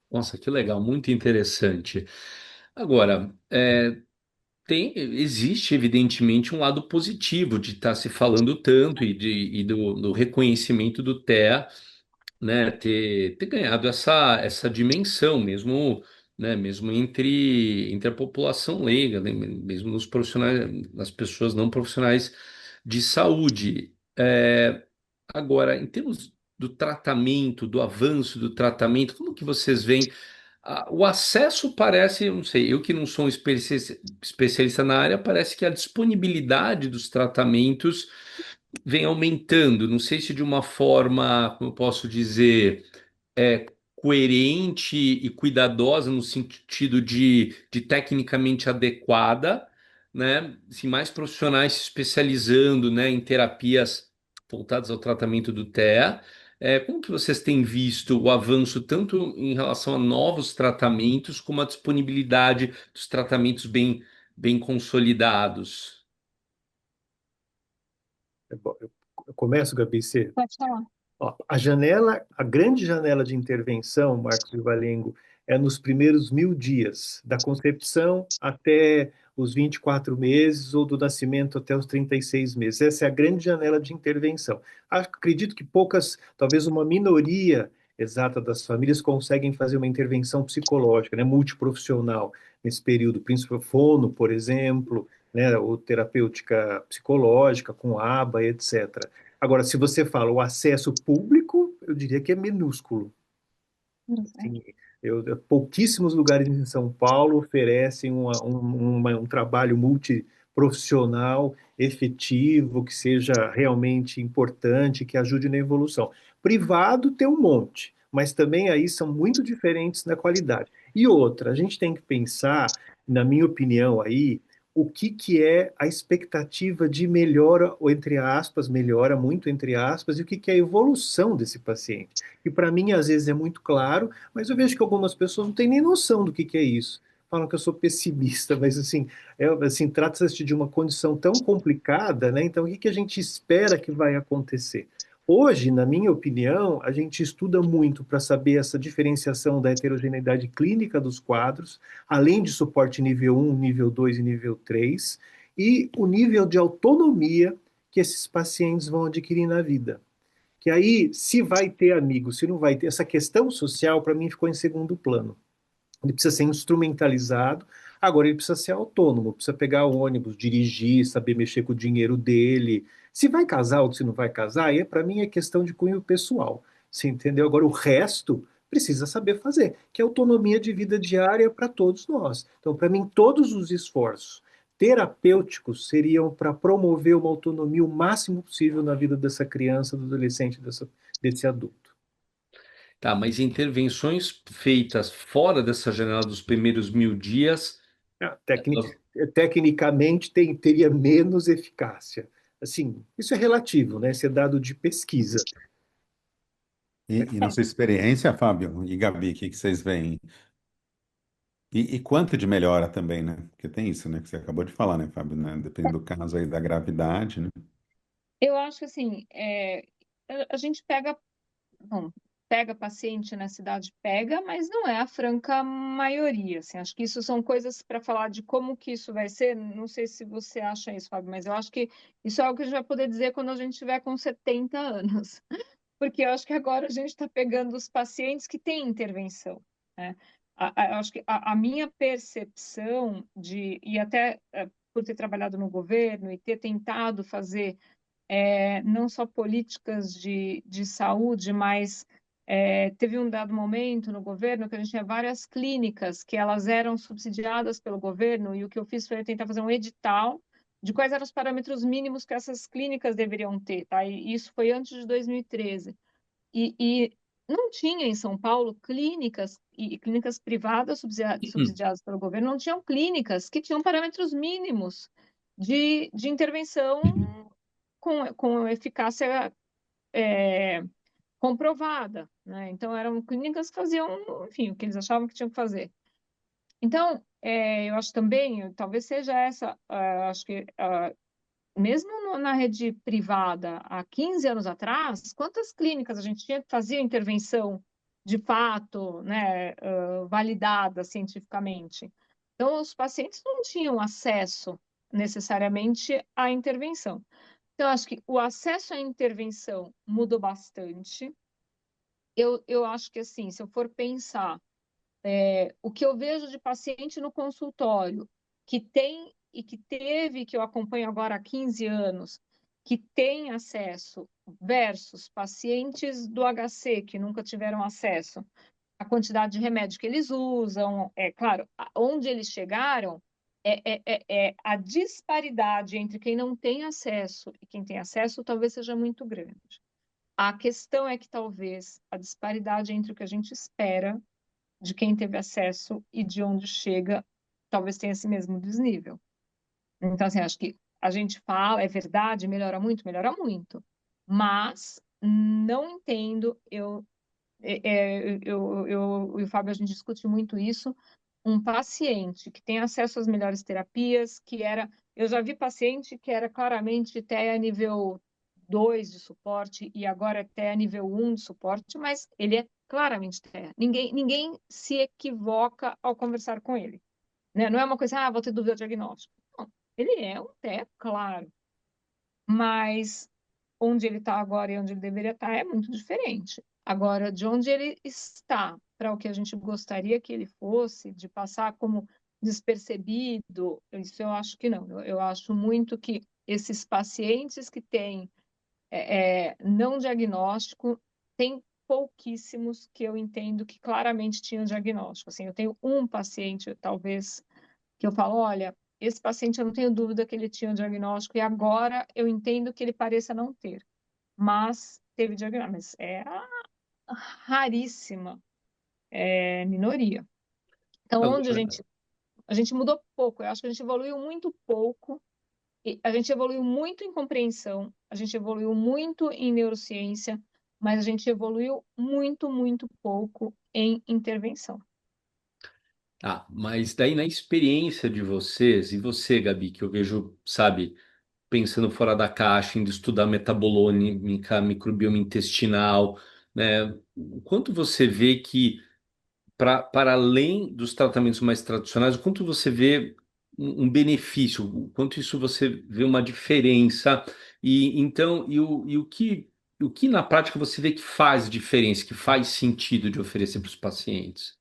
A: Nossa, que legal, muito interessante. Agora, existe evidentemente um lado positivo de estar se falando tanto do reconhecimento do TEA, né, ter ganhado essa dimensão mesmo, né, mesmo entre a população leiga, né, mesmo nos profissionais, nas pessoas não profissionais de saúde. Agora, em termos do tratamento, do avanço do tratamento, como que vocês veem? O acesso parece, eu não sei, eu que não sou um especialista na área, parece que a disponibilidade dos tratamentos vem aumentando. Não sei se de uma forma, como eu posso dizer, coerente e cuidadosa no sentido de tecnicamente adequada, né? Se mais profissionais se especializando, né, em terapias voltadas ao tratamento do TEA. Como que vocês têm visto o avanço tanto em relação a novos tratamentos como a disponibilidade dos tratamentos bem consolidados?
C: Bom, eu começo, Gabi, você.
B: Pode falar.
C: Ó, a grande janela de intervenção, Marcos e Valengo, é nos primeiros 1.000 dias, da concepção até os 24 meses ou do nascimento até os 36 meses. Essa é a grande janela de intervenção. Acredito que poucas, talvez uma minoria exata das famílias conseguem fazer uma intervenção psicológica, né, multiprofissional nesse período, principalmente fono, por exemplo, né, ou terapêutica psicológica com ABA, etc. Agora, se você fala o acesso público, eu diria que é minúsculo. Assim, pouquíssimos lugares em São Paulo oferecem um trabalho multiprofissional, efetivo, que seja realmente importante, que ajude na evolução. Privado tem um monte, mas também aí são muito diferentes na qualidade. E outra, a gente tem que pensar, na minha opinião aí, o que que é a expectativa de melhora, ou entre aspas, melhora muito entre aspas, e o que que é a evolução desse paciente. E para mim, às vezes, é muito claro, mas eu vejo que algumas pessoas não têm nem noção do que é isso. Falam que eu sou pessimista, mas assim, trata-se de uma condição tão complicada, né? Então, o que que a gente espera que vai acontecer? Hoje, na minha opinião, a gente estuda muito para saber essa diferenciação da heterogeneidade clínica dos quadros, além de suporte nível 1, nível 2 e nível 3, e o nível de autonomia que esses pacientes vão adquirir na vida. Que aí, se vai ter amigos, se não vai ter, essa questão social, para mim, ficou em segundo plano. Ele precisa ser instrumentalizado, agora ele precisa ser autônomo, precisa pegar o ônibus, dirigir, saber mexer com o dinheiro dele. Se vai casar ou se não vai casar, aí para mim é questão de cunho pessoal. Você entendeu? Agora o resto precisa saber fazer, que é autonomia de vida diária para todos nós. Então, para mim, todos os esforços terapêuticos seriam para promover uma autonomia o máximo possível na vida dessa criança, do adolescente, desse adulto.
A: Tá, mas intervenções feitas fora dessa janela dos primeiros 1.000 dias,
C: Ah, tecnicamente teria menos eficácia. Assim, isso é relativo, né? Isso é dado de pesquisa.
D: E na sua experiência, Fábio e Gabi, o que que vocês veem? E quanto de melhora também, né? Porque tem isso, né? Que você acabou de falar, né, Fábio? Né? Depende do caso aí da gravidade, né?
B: Eu acho que assim, a gente pega, bom, pega paciente na cidade, pega, mas não é a franca maioria. Assim, acho que isso são coisas para falar de como que isso vai ser. Não sei se você acha isso, Fábio, mas eu acho que isso é algo que a gente vai poder dizer quando a gente estiver com 70 anos. Porque eu acho que agora a gente está pegando os pacientes que têm intervenção, né? Eu acho que a minha percepção e até por ter trabalhado no governo e ter tentado fazer não só políticas de saúde, mas teve um dado momento no governo que a gente tinha várias clínicas que elas eram subsidiadas pelo governo, e o que eu fiz foi tentar fazer um edital de quais eram os parâmetros mínimos que essas clínicas deveriam ter, tá? E isso foi antes de 2013. E não tinha em São Paulo clínicas e clínicas privadas subsidiadas pelo governo, não tinham clínicas que tinham parâmetros mínimos de intervenção com eficácia comprovada, né? Então, eram clínicas que faziam, enfim, o que eles achavam que tinham que fazer. Então, eu acho também, talvez seja essa, acho que mesmo na rede privada, há 15 anos atrás, quantas clínicas a gente tinha que fazer intervenção de fato, né, validada cientificamente? Então, os pacientes não tinham acesso necessariamente à intervenção. Então, acho que o acesso à intervenção mudou bastante. Eu acho que, assim, se eu for pensar, o que eu vejo de paciente no consultório, que tem e que teve, que eu acompanho agora há 15 anos, que tem acesso, versus pacientes do HC, que nunca tiveram acesso, a quantidade de remédio que eles usam, é claro, onde eles chegaram, é a disparidade entre quem não tem acesso e quem tem acesso talvez seja muito grande. A questão é que talvez a disparidade entre o que a gente espera de quem teve acesso e de onde chega talvez tenha esse mesmo desnível. Então, assim, acho que a gente fala, é verdade, melhora muito, mas não entendo, eu e o Fábio, a gente discute muito isso. Um paciente que tem acesso às melhores terapias, que era. Eu já vi paciente que era claramente TEA nível 2 de suporte e agora é TEA nível 1 de suporte, mas ele é claramente TEA. Ninguém se equivoca ao conversar com ele. Né? Não é uma coisa, vou ter dúvida diagnóstica. Não, ele é um TEA, claro, mas onde ele está agora e onde ele deveria estar é muito diferente. Agora, de onde ele está para o que a gente gostaria que ele fosse, de passar como despercebido, isso eu acho que não. Eu acho muito que esses pacientes que têm não diagnóstico, tem pouquíssimos que eu entendo que claramente tinham diagnóstico. Assim, eu tenho um paciente, talvez, que eu falo, olha, esse paciente eu não tenho dúvida que ele tinha um diagnóstico e agora eu entendo que ele pareça não ter, mas teve diagnóstico, mas é a raríssima minoria. Então, onde a gente mudou pouco, eu acho que a gente evoluiu muito pouco, e a gente evoluiu muito em compreensão, a gente evoluiu muito em neurociência, mas a gente evoluiu muito pouco em intervenção.
A: Mas daí na experiência de vocês, e você, Gabi, que eu vejo, sabe, pensando fora da caixa, indo estudar metabolômica, microbioma intestinal, né? O quanto você vê que, para além dos tratamentos mais tradicionais, o quanto você vê um benefício, o quanto isso você vê uma diferença, e então, o que na prática você vê que faz diferença, que faz sentido de oferecer para os pacientes?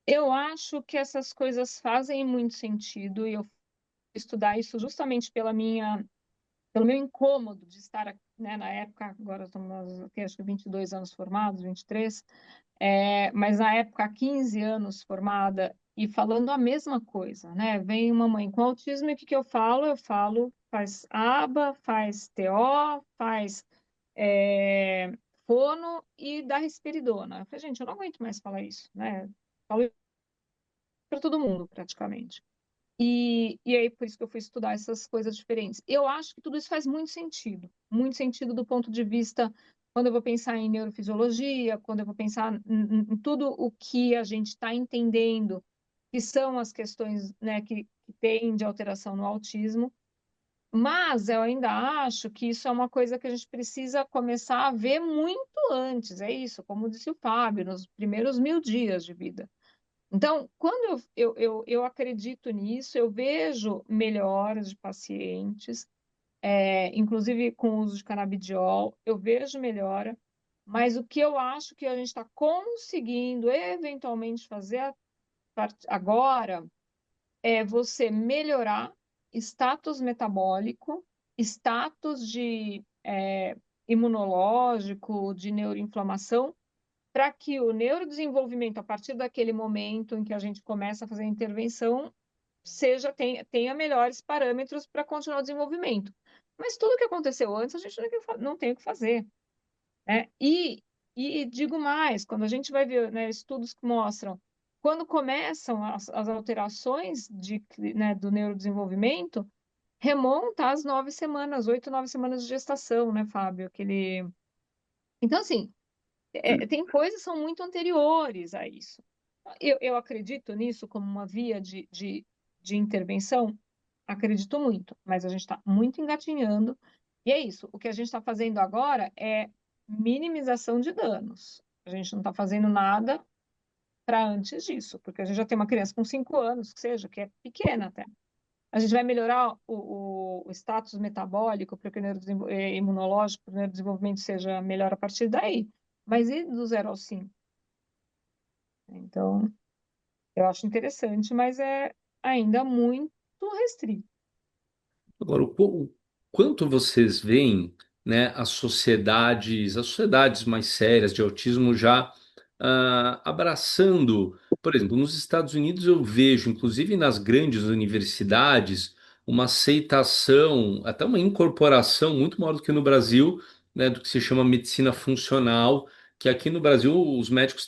B: Eu acho que essas coisas fazem muito sentido e eu fui estudar isso justamente pelo meu incômodo de estar, né, na época, agora estamos aqui, acho que 22 anos formados, 23, mas na época, 15 anos formada e falando a mesma coisa, né? Vem uma mãe com autismo e o que que eu falo? Eu falo, faz aba, faz TO, faz é, fono e dá risperidona. Eu falei, gente, eu não aguento mais falar isso, né? Falo para todo mundo, praticamente. E aí, por isso que eu fui estudar essas coisas diferentes. Eu acho que tudo isso faz muito sentido do ponto de vista, quando eu vou pensar em neurofisiologia, quando eu vou pensar em tudo o que a gente está entendendo, que são as questões, né, que tem de alteração no autismo. Mas eu ainda acho que isso é uma coisa que a gente precisa começar a ver muito antes. É isso, como disse o Fábio, nos primeiros 1000 dias de vida. Então, quando eu acredito nisso, eu vejo melhoras de pacientes, inclusive com o uso de canabidiol, eu vejo melhora, mas o que eu acho que a gente está conseguindo eventualmente fazer agora é você melhorar status metabólico, status de imunológico, de neuroinflamação, para que o neurodesenvolvimento, a partir daquele momento em que a gente começa a fazer a intervenção, tenha melhores parâmetros para continuar o desenvolvimento. Mas tudo que aconteceu antes, a gente não tem o que fazer. Né? E digo mais, quando a gente vai ver, né, estudos que mostram, quando começam as alterações né, do neurodesenvolvimento, remonta às 9 semanas, 8, 9 semanas de gestação, né, Fábio? Então, assim, tem coisas que são muito anteriores a isso. Eu acredito nisso como uma via de intervenção? Acredito muito, mas a gente está muito engatinhando. E é isso. O que a gente está fazendo agora é minimização de danos. A gente não está fazendo nada para antes disso, porque a gente já tem uma criança com 5 anos, que seja, que é pequena até. A gente vai melhorar o status metabólico para que o imunológico, para que o neurodesenvolvimento seja melhor a partir daí. Mas e do 0 ao 5? Então, eu acho interessante, mas é ainda muito restrito.
A: Agora, o quanto vocês veem, né, as sociedades mais sérias de autismo já abraçando, por exemplo, nos Estados Unidos eu vejo, inclusive nas grandes universidades, uma aceitação, até uma incorporação muito maior do que no Brasil, né, do que se chama medicina funcional, que aqui no Brasil os médicos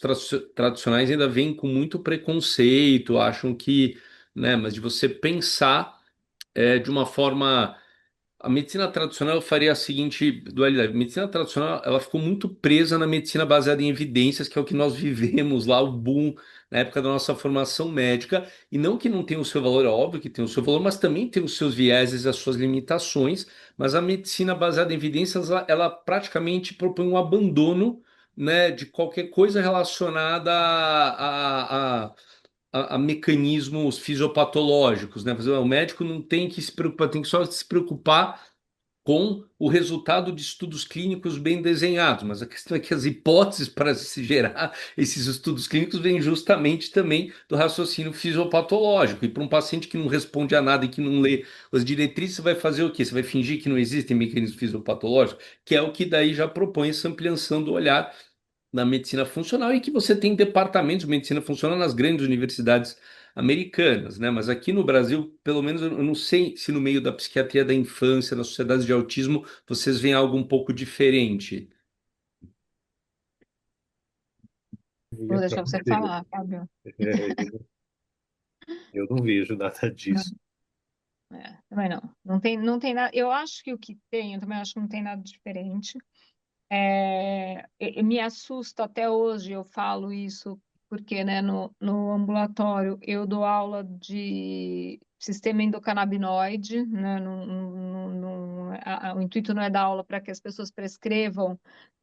A: tradicionais ainda vêm com muito preconceito, acham que, né, mas de você pensar de uma forma. A medicina tradicional eu faria a seguinte dualidade. A medicina tradicional ela ficou muito presa na medicina baseada em evidências, que é o que nós vivemos lá, o boom na época da nossa formação médica. E não que não tenha o seu valor, é óbvio que tem o seu valor, mas também tem os seus vieses, as suas limitações. Mas a medicina baseada em evidências, ela praticamente propõe um abandono, né, de qualquer coisa relacionada a mecanismos fisiopatológicos, né? Por exemplo, o médico não tem que se preocupar, tem que só se preocupar com o resultado de estudos clínicos bem desenhados, mas a questão é que as hipóteses para se gerar esses estudos clínicos vêm justamente também do raciocínio fisiopatológico. E para um paciente que não responde a nada e que não lê as diretrizes, você vai fazer o quê? Você vai fingir que não existem mecanismos fisiopatológicos, que é o que daí já propõe essa ampliação do olhar na medicina funcional e que você tem departamentos de medicina funcional nas grandes universidades americanas, né? Mas aqui no Brasil, pelo menos eu não sei se no meio da psiquiatria da infância, nas sociedades de autismo, vocês veem algo um pouco diferente.
C: Eu
B: Vou
C: ia para
B: deixar você
C: você.
B: falar, Fábio.
C: É, eu não vejo nada
B: Não,
C: disso.
B: também não. Não tem nada. Eu acho que o que tem, eu também acho que não tem nada diferente. Me assusta até hoje, eu falo isso, porque, né, no ambulatório eu dou aula de sistema endocannabinoide, né, o intuito não é dar aula para que as pessoas prescrevam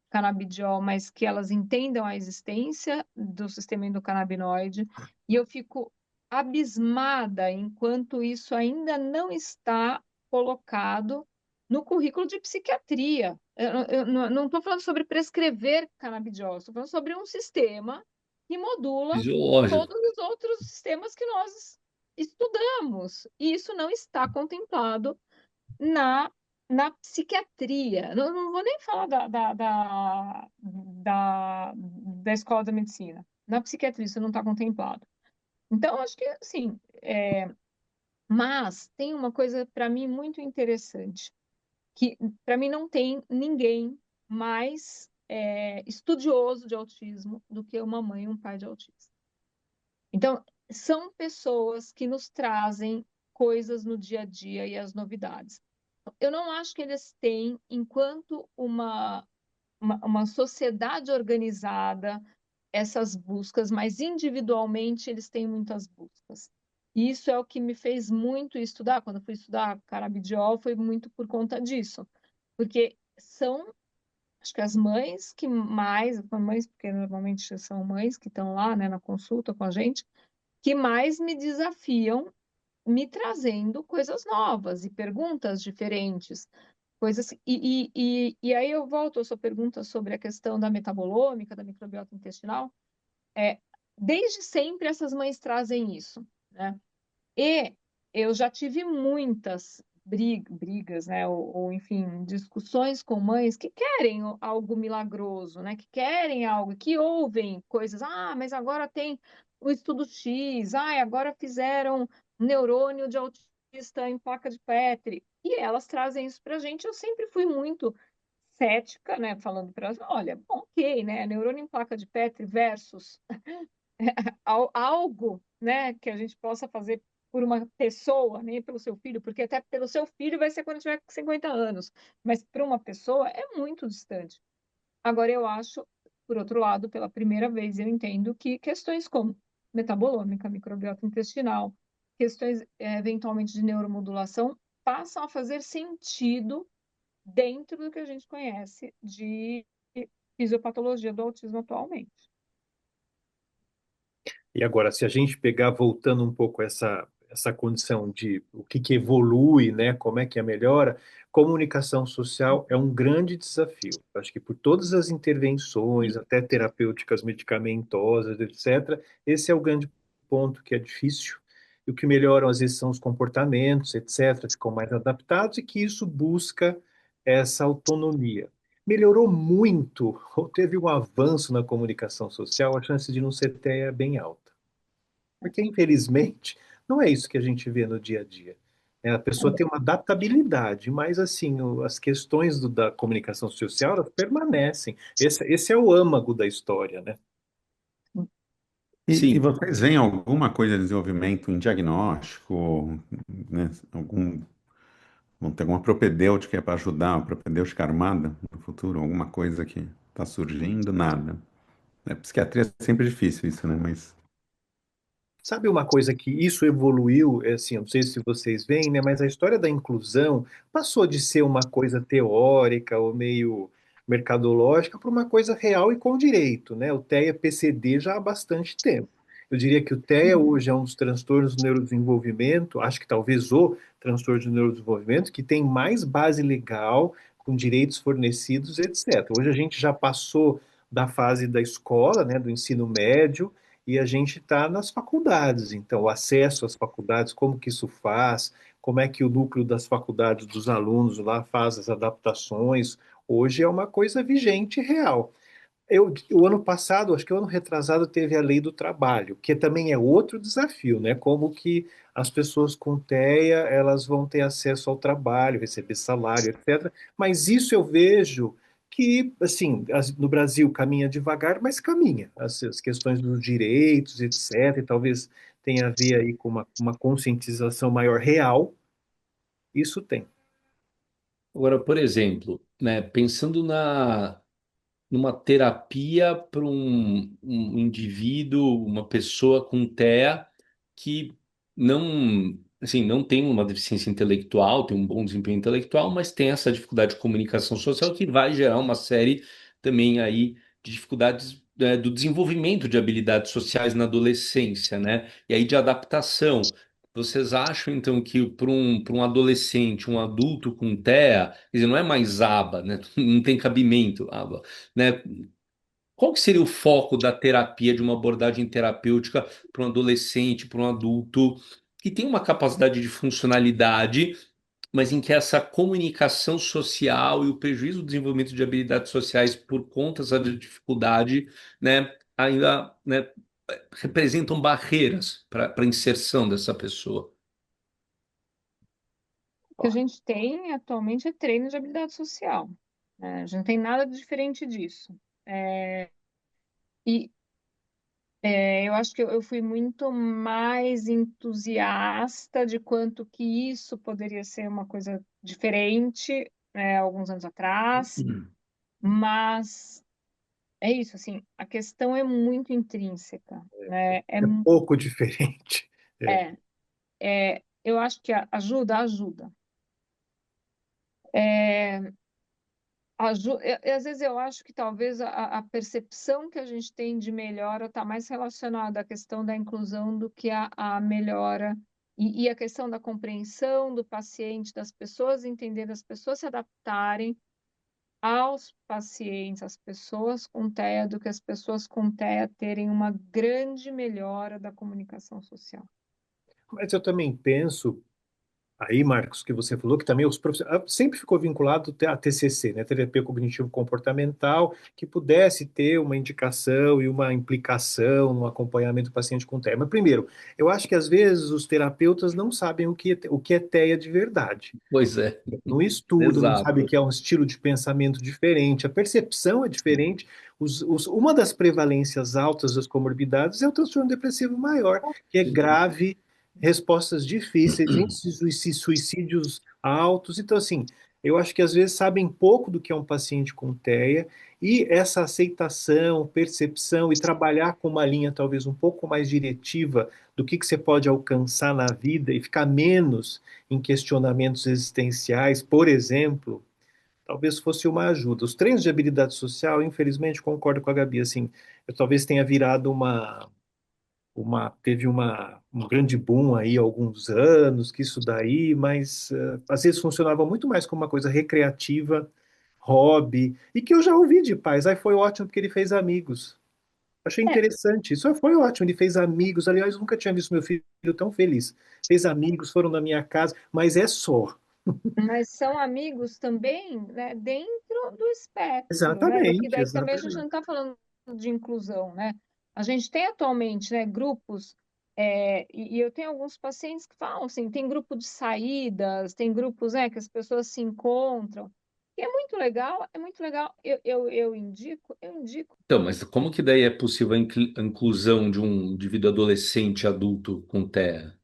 B: canabidiol, mas que elas entendam a existência do sistema endocannabinoide, e eu fico abismada enquanto isso ainda não está colocado no currículo de psiquiatria. Eu não estou falando sobre prescrever canabidiol, estou falando sobre um sistema que modula
A: Fisiológico.
B: todos os outros sistemas que nós estudamos. E isso não está contemplado na, na psiquiatria. Não vou nem falar da escola da medicina. Na psiquiatria isso não está contemplado. Então, acho que, assim, mas tem uma coisa para mim muito interessante, que para mim não tem ninguém mais estudioso de autismo do que uma mãe e um pai de autismo. Então, são pessoas que nos trazem coisas no dia a dia e as novidades. Eu não acho que eles têm, enquanto uma sociedade organizada, essas buscas, mas individualmente eles têm muitas buscas. E isso é o que me fez muito estudar. Quando eu fui estudar canabidiol, foi muito por conta disso. Porque são, acho que as mães que mais, mães, porque normalmente são mães que estão lá, né, na consulta com a gente, que mais me desafiam, me trazendo coisas novas e perguntas diferentes. Coisas, e aí eu volto à sua pergunta sobre a questão da metabolômica, da microbiota intestinal. É, desde sempre essas mães trazem isso, né? E eu já tive muitas brigas, né? Enfim, discussões com mães que querem algo milagroso, né? Que querem algo, que ouvem coisas. Ah, mas agora tem o estudo X. Ah, agora fizeram neurônio de autista em placa de Petri. E elas trazem isso para a gente. Eu sempre fui muito cética, né? Falando para elas, olha, bom, ok, né? Neurônio em placa de Petri versus algo, né, que a gente possa fazer por uma pessoa, nem pelo seu filho, porque até pelo seu filho vai ser quando tiver 50 anos, mas para uma pessoa é muito distante. Agora eu acho, por outro lado, pela primeira vez eu entendo que questões como metabolômica, microbiota intestinal, questões eventualmente de neuromodulação passam a fazer sentido dentro do que a gente conhece de fisiopatologia do autismo atualmente.
C: E agora, se a gente pegar, voltando um pouco essa condição de o que evolui, né, como é que é melhora, comunicação social é um grande desafio. Acho que por todas as intervenções, até terapêuticas medicamentosas, etc., esse é o grande ponto que é difícil. E o que melhoram, às vezes, são os comportamentos, etc., ficam mais adaptados e que isso busca essa autonomia. Melhorou muito, ou teve um avanço na comunicação social, a chance de não ser TEA é bem alta. Porque, infelizmente, não é isso que a gente vê no dia a dia. É, a pessoa tem uma adaptabilidade, mas, assim, as questões da comunicação social, elas permanecem. Esse é o âmago da história, né?
D: E
A: Sim.
D: vocês veem alguma coisa de desenvolvimento em diagnóstico, né? Vão ter alguma propedêutica para ajudar, uma propedêutica armada no futuro? Alguma coisa que está surgindo? Nada. Psiquiatria é sempre difícil isso, né? Mas
C: Sabe uma coisa que isso evoluiu, é assim, eu não sei se vocês veem, né, mas a história da inclusão passou de ser uma coisa teórica ou meio mercadológica para uma coisa real e com direito, né? O TEA-PCD já há bastante tempo. Eu diria que o TEA hoje é um dos transtornos do neurodesenvolvimento, acho que talvez o transtorno de neurodesenvolvimento que tem mais base legal, com direitos fornecidos, etc. Hoje a gente já passou da fase da escola, né, do ensino médio, e a gente está nas faculdades. Então, o acesso às faculdades, como que isso faz, como é que o núcleo das faculdades dos alunos lá faz as adaptações, hoje é uma coisa vigente e real. O ano passado, acho que o ano retrasado, teve a lei do trabalho, que também é outro desafio, né? Como que as pessoas com TEA, elas vão ter acesso ao trabalho, receber salário, etc. Mas isso eu vejo que, assim, no Brasil caminha devagar, mas caminha. As questões dos direitos, etc., e talvez tenha a ver aí com uma conscientização maior real, isso tem.
A: Agora, por exemplo, né, pensando numa terapia para um indivíduo, uma pessoa com TEA que não, assim, não tem uma deficiência intelectual, tem um bom desempenho intelectual, mas tem essa dificuldade de comunicação social que vai gerar uma série também aí de dificuldades, do desenvolvimento de habilidades sociais na adolescência, né? E aí de adaptação. Vocês acham, então, que para um adolescente, um adulto com TEA, quer dizer, não é mais aba, né? Não tem cabimento, aba, né? Qual que seria o foco da terapia, de uma abordagem terapêutica para um adolescente, para um adulto que tem uma capacidade de funcionalidade, mas em que essa comunicação social e o prejuízo do desenvolvimento de habilidades sociais por conta dessa dificuldade, né, ainda, né, representam barreiras para a inserção dessa pessoa?
B: O que a gente tem atualmente é treino de habilidade social, né? A gente não tem nada de diferente disso. E eu acho que eu fui muito mais entusiasta de quanto que isso poderia ser uma coisa diferente, alguns anos atrás, mas é isso, assim, a questão é muito intrínseca, né?
C: É pouco diferente. É.
B: É, eu acho que ajuda. É, às vezes eu acho que talvez a percepção que a gente tem de melhora está mais relacionada à questão da inclusão do que a melhora e a questão da compreensão do paciente, das pessoas entenderem, das pessoas se adaptarem aos pacientes, às pessoas com TEA, do que as pessoas com TEA terem uma grande melhora da comunicação social.
C: Mas eu também penso. Aí, Marcos, que você falou que também os profissionais sempre ficou vinculado à TCC, né, terapia cognitivo comportamental, que pudesse ter uma indicação e uma implicação no acompanhamento do paciente com TEA. Mas primeiro, eu acho que às vezes os terapeutas não sabem o que é TEA de verdade.
A: Pois é,
C: Não estuda, não sabe
A: exato.
C: que é um estilo de pensamento diferente, a percepção é diferente. Uma das prevalências altas das comorbidades é o transtorno depressivo maior, que é grave, respostas difíceis, índices de suicídios altos. Então, assim, eu acho que às vezes sabem pouco do que é um paciente com TEA e essa aceitação, percepção e trabalhar com uma linha talvez um pouco mais diretiva do que você pode alcançar na vida e ficar menos em questionamentos existenciais, por exemplo, talvez fosse uma ajuda. Os treinos de habilidade social, infelizmente, concordo com a Gabi, assim, eu talvez tenha virado um grande boom aí há alguns anos, que isso daí, mas às vezes funcionava muito mais como uma coisa recreativa, hobby, e que eu já ouvi de pais. Aí foi ótimo porque ele fez amigos. Achei
B: É,
C: interessante, isso foi ótimo, ele fez amigos. Aliás, eu nunca tinha visto meu filho tão feliz. Fez amigos, foram na minha casa, mas é só.
B: mas são amigos também, né, dentro do espectro, né? Porque
C: Exatamente,
B: daí também a gente não
C: exatamente.
B: está falando de inclusão, né? A gente tem atualmente, né, grupos, e eu tenho alguns pacientes que falam assim, tem grupo de saídas, tem grupos, né, que as pessoas se encontram. E é muito legal. Eu indico.
A: Então, mas como que daí é possível a inclusão de um indivíduo adolescente adulto com TEA?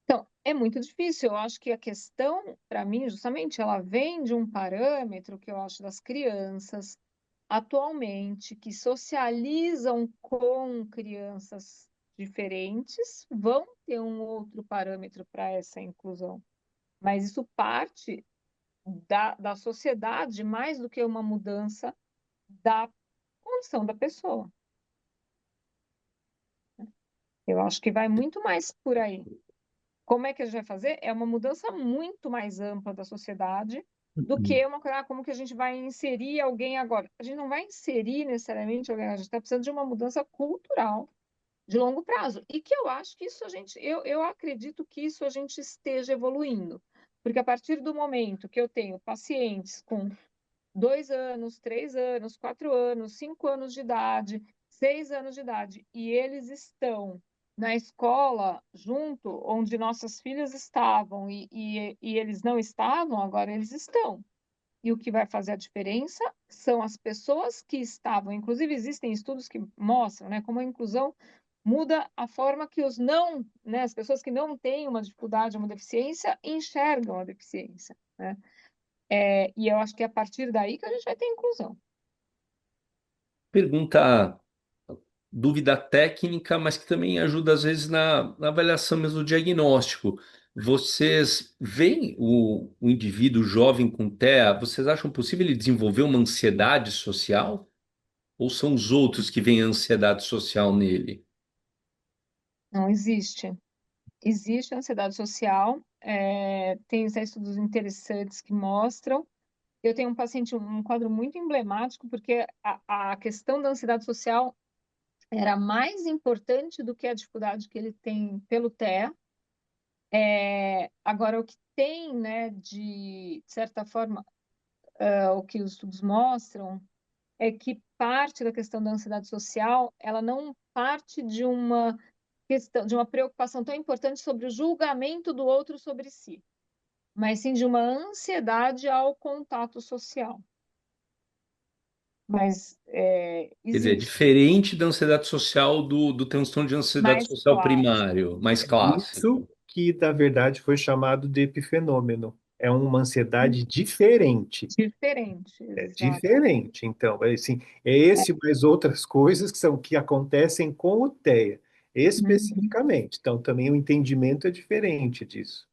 B: Então, é muito difícil. Eu acho que a questão, para mim, justamente, ela vem de um parâmetro que eu acho das crianças atualmente que socializam com crianças diferentes, vão ter um outro parâmetro para essa inclusão. Mas isso parte da sociedade mais do que uma mudança da condição da pessoa. Eu acho que vai muito mais por aí. Como é que a gente vai fazer? É uma mudança muito mais ampla da sociedade do que uma coisa, como que a gente vai inserir alguém agora? A gente não vai inserir necessariamente alguém, a gente está precisando de uma mudança cultural de longo prazo. E que eu acho que isso eu acredito que isso a gente esteja evoluindo. Porque a partir do momento que eu tenho pacientes com 2 anos, 3 anos, 4 anos, 5 anos de idade, 6 anos de idade, e eles estão na escola junto, onde nossas filhas estavam e eles não estavam, agora eles estão. E o que vai fazer a diferença são as pessoas que estavam. Inclusive, existem estudos que mostram, né, como a inclusão muda a forma que os não, né, as pessoas que não têm uma dificuldade, uma deficiência, enxergam a deficiência, né? E eu acho que é a partir daí que a gente vai ter inclusão.
A: Pergunta, dúvida técnica, mas que também ajuda às vezes na avaliação mesmo do diagnóstico. Vocês veem o indivíduo jovem com TEA, vocês acham possível ele desenvolver uma ansiedade social? Ou são os outros que veem a ansiedade social nele?
B: Não existe. Existe ansiedade social, tem os estudos interessantes que mostram. Eu tenho um paciente, um quadro muito emblemático, porque a questão da ansiedade social era mais importante do que a dificuldade que ele tem pelo TEA. Agora, o que tem, né, de certa forma, o que os estudos mostram é que parte da questão da ansiedade social, ela não parte de uma questão, de uma preocupação tão importante sobre o julgamento do outro sobre si, mas sim de uma ansiedade ao contato social. Mas
A: Quer dizer, é
B: existe,
A: diferente da ansiedade social do transtorno de ansiedade
B: mais
A: social
B: clássico,
A: primário, mais clássico.
C: Isso que, na verdade, foi chamado de epifenômeno. É uma ansiedade diferente.
B: diferente,
C: É
B: exato.
C: diferente. Então, assim, é esse mais outras coisas que acontecem com o TEA,
B: Uhum.
C: especificamente. Então, também o entendimento é diferente disso.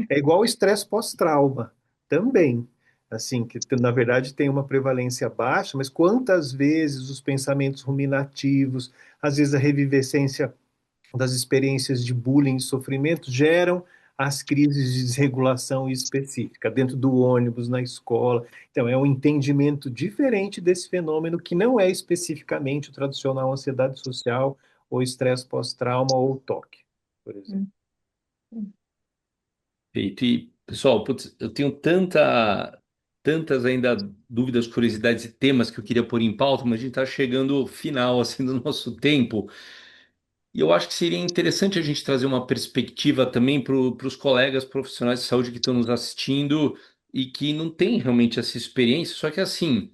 C: É igual o estresse pós-trauma, também. Assim, que na verdade tem uma prevalência baixa, mas quantas vezes os pensamentos ruminativos, às vezes a revivescência das experiências de bullying e sofrimento geram as crises de desregulação específica, dentro do ônibus, na escola. Então, é um entendimento diferente desse fenômeno que não é especificamente o tradicional ansiedade social, ou estresse pós-trauma, ou toque, por exemplo.
A: Feito. E, pessoal, putz, eu tenho tantas ainda dúvidas, curiosidades e temas que eu queria pôr em pauta, mas a gente está chegando ao final assim do nosso tempo. E eu acho que seria interessante a gente trazer uma perspectiva também para os colegas profissionais de saúde que estão nos assistindo e que não têm realmente essa experiência. Só que assim,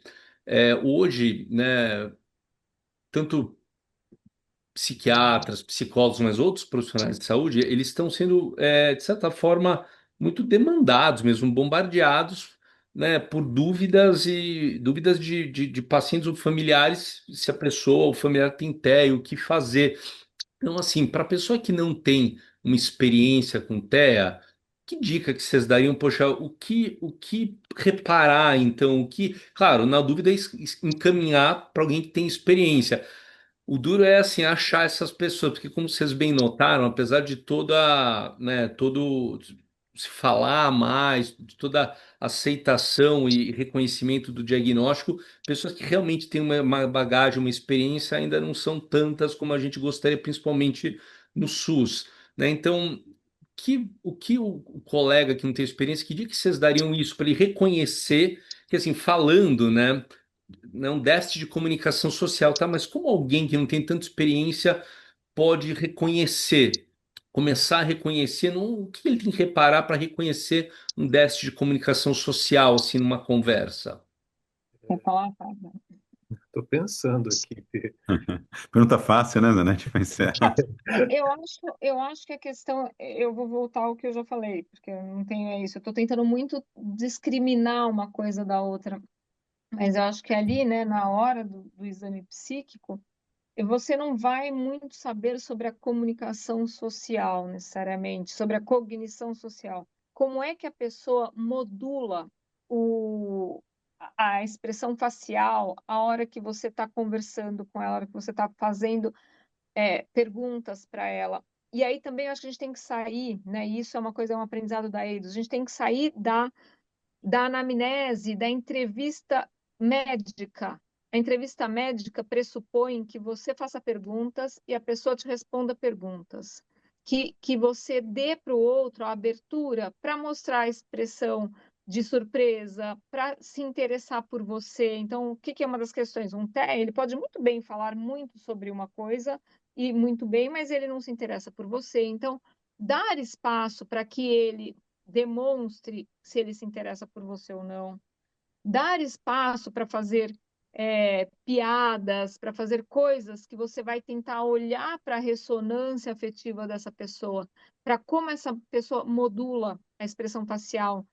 A: hoje, né, tanto psiquiatras, psicólogos, mas outros profissionais de saúde, eles estão sendo, de certa forma, muito demandados mesmo, bombardeados, né, por dúvidas e dúvidas de pacientes ou familiares, se a pessoa ou o familiar tem TEA, o que fazer. Então, assim, para a pessoa que não tem uma experiência com TEA, que dica que vocês dariam? Poxa, o que reparar, então? O que, claro, na dúvida, encaminhar para alguém que tem experiência. O duro é assim achar essas pessoas, porque como vocês bem notaram, apesar de toda, né, todo se falar mais, de toda aceitação e reconhecimento do diagnóstico, pessoas que realmente têm uma bagagem, uma experiência ainda não são tantas como a gente gostaria, principalmente no SUS, né? Então, o que o colega que não tem experiência, que dia que vocês dariam isso para ele reconhecer que assim, falando, né? Não déficit de comunicação social, tá? Mas como alguém que não tem tanta experiência pode reconhecer, começar a reconhecer, o que ele tem que reparar para reconhecer um déficit de comunicação social, assim, numa conversa?
B: Quer falar, Fábio?
C: Estou pensando aqui.
D: Pergunta fácil, né, Zanetti? Mas
B: Eu acho que a questão, eu vou voltar ao que eu já falei, porque eu não tenho isso. Eu estou tentando muito discriminar uma coisa da outra, mas eu acho que ali, né, na hora do exame psíquico, você não vai muito saber sobre a comunicação social, necessariamente, sobre a cognição social. Como é que a pessoa modula a expressão facial a hora que você está conversando com ela, a hora que você está fazendo perguntas para ela. E aí também acho que a gente tem que sair, né? E isso é uma coisa, é um aprendizado da EIDOS, a gente tem que sair da anamnese, da entrevista médica. A entrevista médica pressupõe que você faça perguntas e a pessoa te responda perguntas. Que você dê para o outro a abertura para mostrar a expressão de surpresa, para se interessar por você. Então, o que é uma das questões? Um TEA, ele pode muito bem falar muito sobre uma coisa e muito bem, mas ele não se interessa por você. Então, dar espaço para que ele demonstre se ele se interessa por você ou não. Dar espaço para fazer piadas, para fazer coisas que você vai tentar olhar para a ressonância afetiva dessa pessoa, para como essa pessoa modula a expressão facial.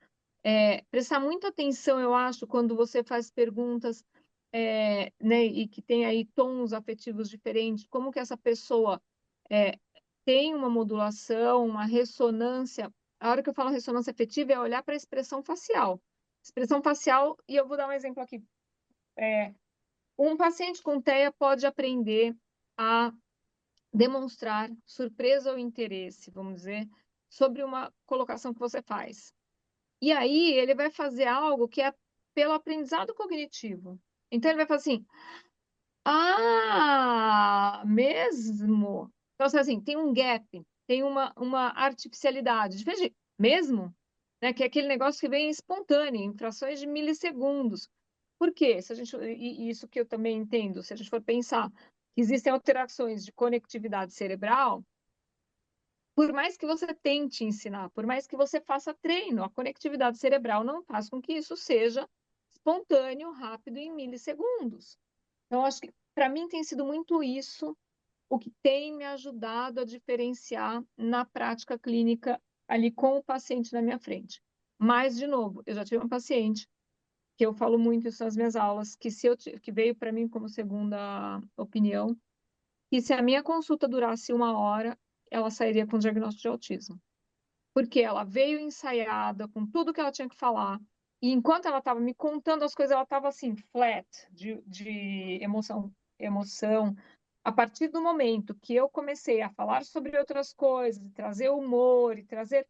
B: Prestar muita atenção, eu acho, quando você faz perguntas né, e que tem aí tons afetivos diferentes, como que essa pessoa é, tem uma modulação, uma ressonância. A hora que eu falo ressonância afetiva é olhar para a expressão facial. Expressão facial, e eu vou dar um exemplo aqui. Um paciente com TEA pode aprender a demonstrar surpresa ou interesse, vamos dizer, sobre uma colocação que você faz. E aí ele vai fazer algo que é pelo aprendizado cognitivo. Então ele vai fazer assim: ah, mesmo? Então, assim, tem um gap, tem uma artificialidade. Diferente de mesmo, né? Que é aquele negócio que vem espontâneo, em frações de milissegundos. Por quê? Se a gente, e isso que eu também entendo, se a gente for pensar que existem alterações de conectividade cerebral, por mais que você tente ensinar, por mais que você faça treino, a conectividade cerebral não faz com que isso seja espontâneo, rápido, em milissegundos. Então, acho que para mim tem sido muito isso o que tem me ajudado a diferenciar na prática clínica ali com o paciente na minha frente. Mas, de novo, eu já tive um paciente que eu falo muito isso nas minhas aulas, que se eu que veio para mim como segunda opinião, que se a minha consulta durasse 1 hora, ela sairia com diagnóstico de autismo. Porque ela veio ensaiada com tudo que ela tinha que falar, e enquanto ela estava me contando as coisas, ela estava assim, flat, de emoção. A partir do momento que eu comecei a falar sobre outras coisas, trazer humor e trazer.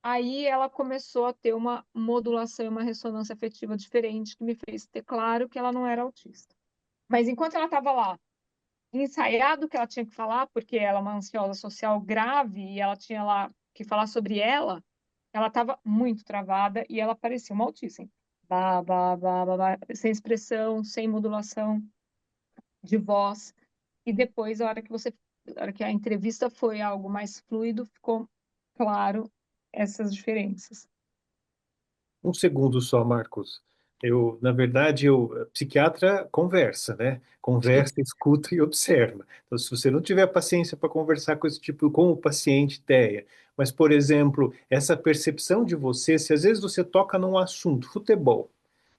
B: Aí ela começou a ter uma modulação e uma ressonância afetiva diferente, que me fez ter claro que ela não era autista. Mas enquanto ela estava lá, ensaiado o que ela tinha que falar, porque ela é uma ansiosa social grave e ela tinha lá que falar sobre ela estava muito travada e ela parecia uma autista. Hein? Bah, bah, bah, bah, bah, sem expressão, sem modulação de voz. E depois, a hora que a entrevista foi algo mais fluido, ficou claro essas diferenças.
C: Um segundo só, Marcos. Na verdade, psiquiatra conversa, né?
A: Sim.
C: Conversa, escuta e observa. Então, se você não tiver paciência para conversar com esse tipo, com o paciente, TEA, mas, por exemplo, essa percepção de você, se às vezes você toca num assunto, futebol,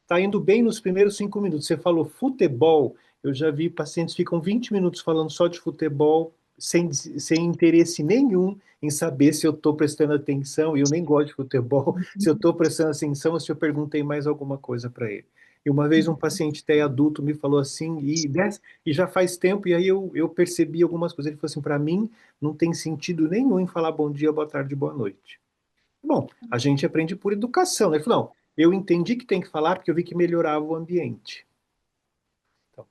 C: tá indo bem nos primeiros 5 minutos. Você falou futebol, eu já vi pacientes que ficam 20 minutos falando só de futebol, sem interesse nenhum em saber se eu estou prestando atenção, e eu nem gosto de futebol, se eu estou prestando atenção ou se eu perguntei mais alguma coisa para ele. E uma vez um paciente TEA adulto me falou assim, e já faz tempo, e aí eu percebi algumas coisas. Ele falou assim: para mim, não tem sentido nenhum em falar bom dia, boa tarde, boa noite. Bom, a gente aprende por educação, né? Ele falou: não, eu entendi que tem que falar porque eu vi que melhorava o ambiente. Então,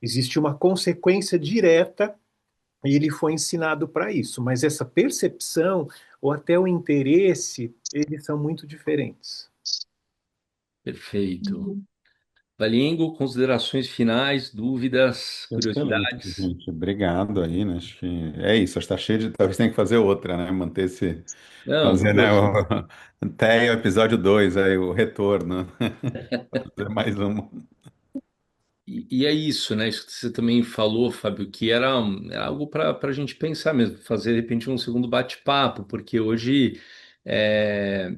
C: existe uma consequência direta e ele foi ensinado para isso, mas essa percepção ou até o interesse, eles são muito diferentes.
A: Perfeito. Valingo, considerações finais, dúvidas,
D: Excelente,
A: curiosidades?
D: gente. Obrigado aí, né? Acho que é isso. Acho que está cheio de. Talvez tenha que fazer outra, né? Manter esse.
A: Não,
D: Fazer, né?
A: poxa.
D: Até o episódio 2 aí, o retorno. Fazer mais um.
A: E é isso, né? Isso que você também falou, Fábio, que era algo para a gente pensar mesmo, fazer de repente um segundo bate-papo, porque hoje é,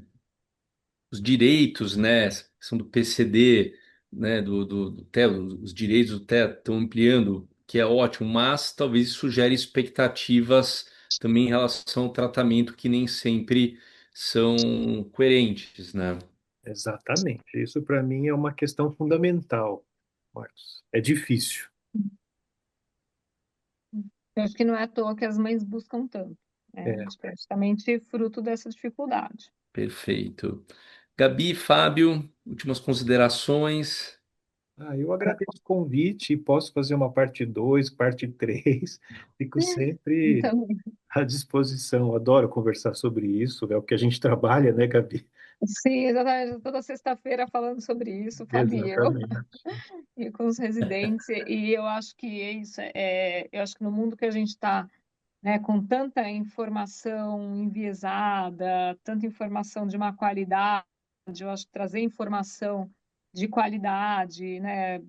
A: os direitos, né, são do PCD, né, do TEA, os direitos do TEA estão ampliando, que é ótimo, mas talvez isso gere expectativas também em relação ao tratamento que nem sempre são coerentes, né?
C: Exatamente. Isso para mim é uma questão fundamental, Marcos. É difícil.
B: Eu acho que não é à toa que as mães buscam tanto, né?
C: É.
B: Acho que é justamente fruto dessa dificuldade.
A: Perfeito. Gabi, Fábio, últimas considerações.
C: Eu agradeço o convite e posso fazer uma parte 2, parte 3. Fico sempre
B: Então,
C: à disposição. Adoro conversar sobre isso. É o que a gente trabalha, né, Gabi?
B: sim, exatamente. Toda sexta-feira falando sobre isso, Fabi, e eu,
C: Exatamente.
B: e com os residentes. E eu acho que é isso. Eu acho que no mundo que a gente está, né, com tanta informação enviesada, tanta informação de má qualidade, eu acho que trazer informação de qualidade, né,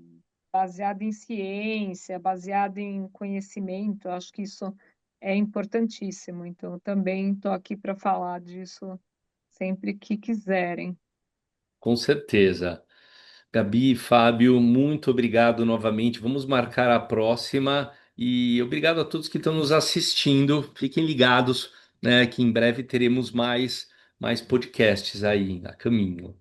B: baseada em ciência, baseada em conhecimento, eu acho que isso é importantíssimo. Então, eu também estou aqui para falar disso sempre que quiserem.
A: Com certeza. Gabi, Fábio, muito obrigado novamente. Vamos marcar a próxima e obrigado a todos que estão nos assistindo. Fiquem ligados, né, que em breve teremos mais podcasts aí a caminho.